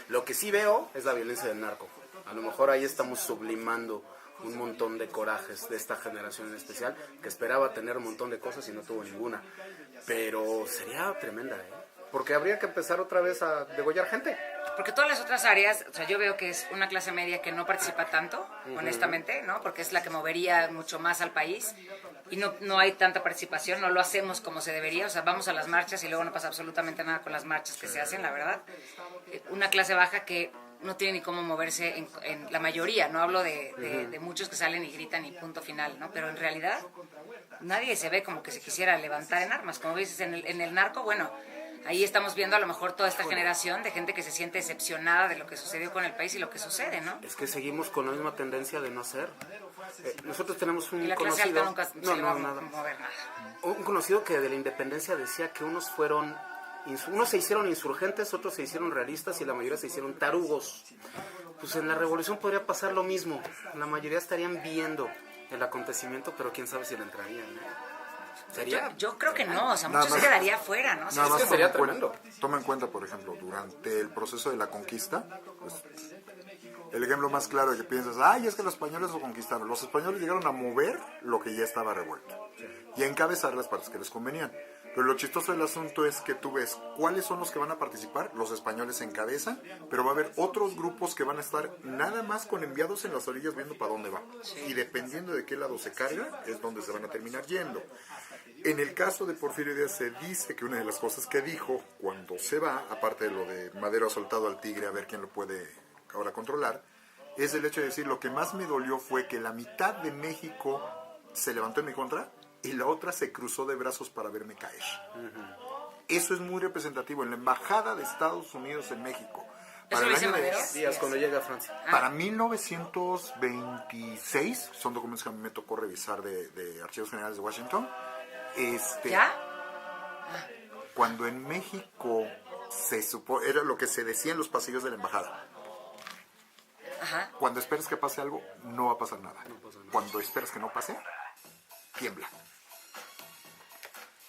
Lo que sí veo es la violencia del narco. A lo mejor ahí estamos sublimando un montón de corajes de esta generación en especial, que esperaba tener un montón de cosas y no tuvo ninguna. Pero sería tremenda, porque habría que empezar otra vez a degollar gente. Porque todas las otras áreas, o sea, yo veo que es una clase media que no participa tanto, honestamente, ¿no? Porque es la que movería mucho más al país y no hay tanta participación, no lo hacemos como se debería, o sea, vamos a las marchas y luego no pasa absolutamente nada con las marchas que se hacen, la verdad. Una clase baja que no tiene ni cómo moverse en la mayoría, no hablo de muchos que salen y gritan y punto final, ¿no? Pero en realidad nadie se ve como que se quisiera levantar en armas, como dices, en el narco, bueno, ahí estamos viendo a lo mejor toda esta generación de gente que se siente decepcionada de lo que sucedió con el país y lo que sucede, ¿no? Es que seguimos con la misma tendencia de no hacer. Nosotros tenemos un Y la clase conocido... alta nunca se le va a mover nada. Un conocido que de la independencia decía que unos se hicieron insurgentes, otros se hicieron realistas y la mayoría se hicieron tarugos. Pues en la revolución podría pasar lo mismo. La mayoría estarían viendo el acontecimiento, pero quién sabe si le entrarían, ¿no? Yo creo que no, o sea, muchos se quedaría fuera, ¿no? Nada más sería tremendo. Toma en cuenta, por ejemplo, durante el proceso de la conquista, pues, el ejemplo más claro de que piensas, ay, es que los españoles lo conquistaron. Los españoles llegaron a mover lo que ya estaba revuelto y a encabezar las partes que les convenían. Pero lo chistoso del asunto es que tú ves cuáles son los que van a participar. Los españoles encabezan, pero va a haber otros grupos que van a estar nada más con enviados en las orillas viendo para dónde va. Y dependiendo de qué lado se carga, es donde se van a terminar yendo. En el caso de Porfirio Díaz se dice que una de las cosas que dijo cuando se va, aparte de lo de Madero ha soltado al tigre a ver quién lo puede ahora controlar, es el hecho de decir, lo que más me dolió fue que la mitad de México se levantó en mi contra y la otra se cruzó de brazos para verme caer. Eso es muy representativo. En la Embajada de Estados Unidos en México, para el año de Díaz, cuando llega a Francia. para 1926, son documentos que a mí me tocó revisar de Archivos Generales de Washington, ¿Ya? cuando en México era lo que se decía en los pasillos de la embajada. Ajá. Cuando esperas que pase algo, no va a pasar nada. Cuando esperas que no pase, tiembla.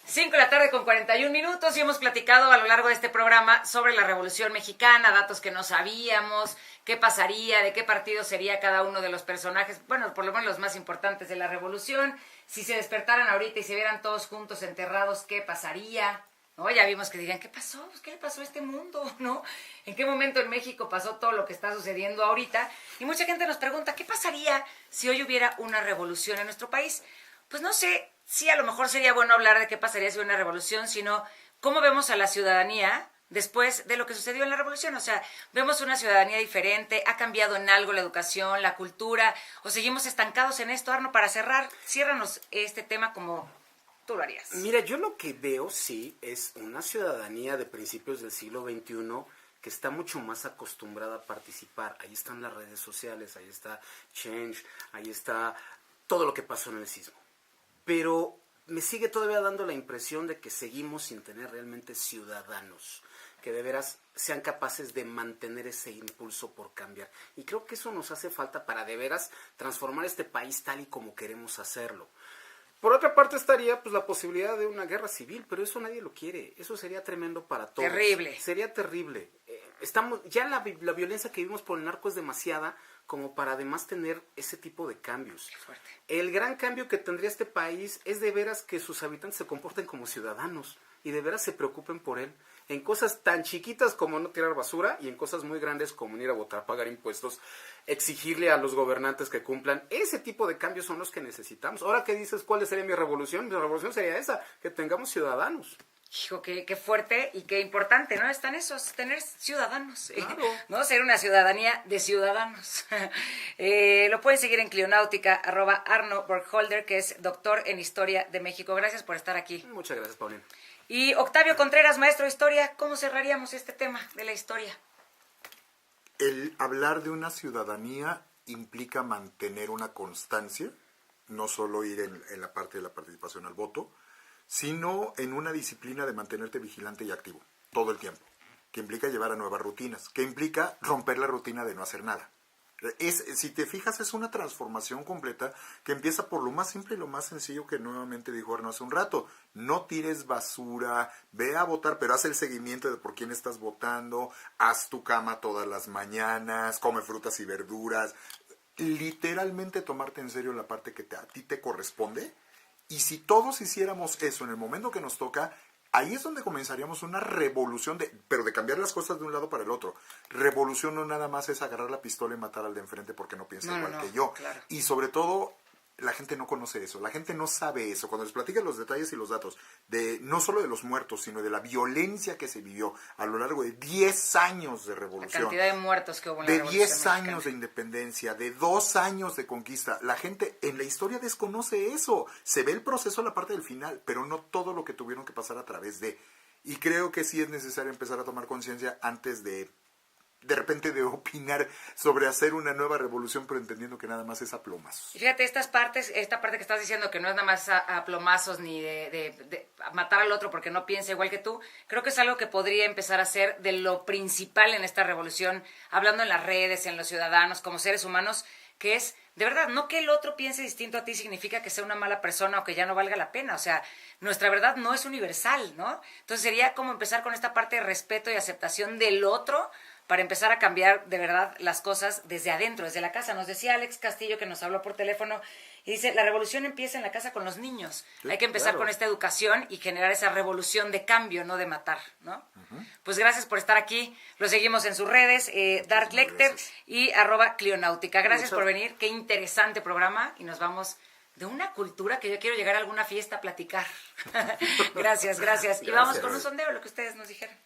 5:41 p.m. y hemos platicado a lo largo de este programa sobre la Revolución Mexicana, datos que no sabíamos, qué pasaría, de qué partido sería cada uno de los personajes, bueno, por lo menos los más importantes de la Revolución, si se despertaran ahorita y se vieran todos juntos enterrados, qué pasaría, ¿no? Ya vimos que dirían, ¿qué pasó? Pues, ¿qué le pasó a este mundo? ¿No? ¿En qué momento en México pasó todo lo que está sucediendo ahorita? Y mucha gente nos pregunta, ¿qué pasaría si hoy hubiera una revolución en nuestro país? Pues no sé, sí, a lo mejor sería bueno hablar de qué pasaría si hubiera una revolución, sino cómo vemos a la ciudadanía después de lo que sucedió en la revolución. O sea, vemos una ciudadanía diferente, ha cambiado en algo la educación, la cultura, o seguimos estancados en esto. Arno, para cerrar, ciérranos este tema como tú lo harías. Mira, yo lo que veo, sí, es una ciudadanía de principios del siglo XXI que está mucho más acostumbrada a participar. Ahí están las redes sociales, ahí está Change, ahí está todo lo que pasó en el sismo. Pero me sigue todavía dando la impresión de que seguimos sin tener realmente ciudadanos que de veras sean capaces de mantener ese impulso por cambiar. Y creo que eso nos hace falta para de veras transformar este país tal y como queremos hacerlo. Por otra parte estaría pues la posibilidad de una guerra civil, pero eso nadie lo quiere. Eso sería tremendo para todos. Terrible. Sería terrible. La violencia que vivimos por el narco es demasiada como para además tener ese tipo de cambios. Qué fuerte. El gran cambio que tendría este país es de veras que sus habitantes se comporten como ciudadanos y de veras se preocupen por él. En cosas tan chiquitas como no tirar basura y en cosas muy grandes como ir a votar, pagar impuestos, exigirle a los gobernantes que cumplan. Ese tipo de cambios son los que necesitamos. Ahora, ¿qué dices? ¿Cuál sería mi revolución? Mi revolución sería esa, que tengamos ciudadanos. Hijo, qué fuerte y qué importante, ¿no? Están esos, tener ciudadanos, Claro. ¿no? Ser una ciudadanía de ciudadanos. Lo pueden seguir en Clionáutica, @Arno Burkholder, que es doctor en Historia de México. Gracias por estar aquí. Muchas gracias, Paulina. Y Octavio Contreras, maestro de Historia, ¿cómo cerraríamos este tema de la historia? El hablar de una ciudadanía implica mantener una constancia, no solo ir en la parte de la participación al voto, sino en una disciplina de mantenerte vigilante y activo todo el tiempo, que implica llevar a nuevas rutinas, que implica romper la rutina de no hacer nada. Si te fijas, es una transformación completa que empieza por lo más simple y lo más sencillo que nuevamente dijo Arno hace un rato. No tires basura, ve a votar, pero haz el seguimiento de por quién estás votando, haz tu cama todas las mañanas, come frutas y verduras. Literalmente tomarte en serio la parte que a ti te corresponde. Y si todos hiciéramos eso en el momento que nos toca, ahí es donde comenzaríamos una revolución, pero de cambiar las cosas de un lado para el otro. Revolución no nada más es agarrar la pistola y matar al de enfrente porque no piensa igual que yo. Claro. Y sobre todo, la gente no conoce eso, la gente no sabe eso. Cuando les platican los detalles y los datos, no solo de los muertos, sino de la violencia que se vivió a lo largo de 10 años de revolución. La cantidad de muertos que hubo en la De Revolución 10 Mexicana. años de independencia, de 2 años de conquista. La gente en la historia desconoce eso. Se ve el proceso a la parte del final, pero no todo lo que tuvieron que pasar a través de. Y creo que sí es necesario empezar a tomar conciencia antes de repente de opinar sobre hacer una nueva revolución, pero entendiendo que nada más es a plomazos. Y fíjate, esta parte que estás diciendo que no es nada más a plomazos ni de matar al otro porque no piensa igual que tú, creo que es algo que podría empezar a ser de lo principal en esta revolución, hablando en las redes, en los ciudadanos, como seres humanos, que es, de verdad, no que el otro piense distinto a ti significa que sea una mala persona o que ya no valga la pena. O sea, nuestra verdad no es universal, ¿no? Entonces sería como empezar con esta parte de respeto y aceptación del otro para empezar a cambiar de verdad las cosas desde adentro, desde la casa. Nos decía Alex Castillo, que nos habló por teléfono, y dice, la revolución empieza en la casa con los niños. Sí, hay que empezar claro. con esta educación y generar esa revolución de cambio, no de matar, ¿no? Pues gracias por estar aquí. Lo seguimos en sus redes, Dark Lecter y @Clionáutica. Gracias por venir. Qué interesante programa. Y nos vamos de una cultura que yo quiero llegar a alguna fiesta a platicar. Gracias. Y vamos con un sondeo, lo que ustedes nos dijeron.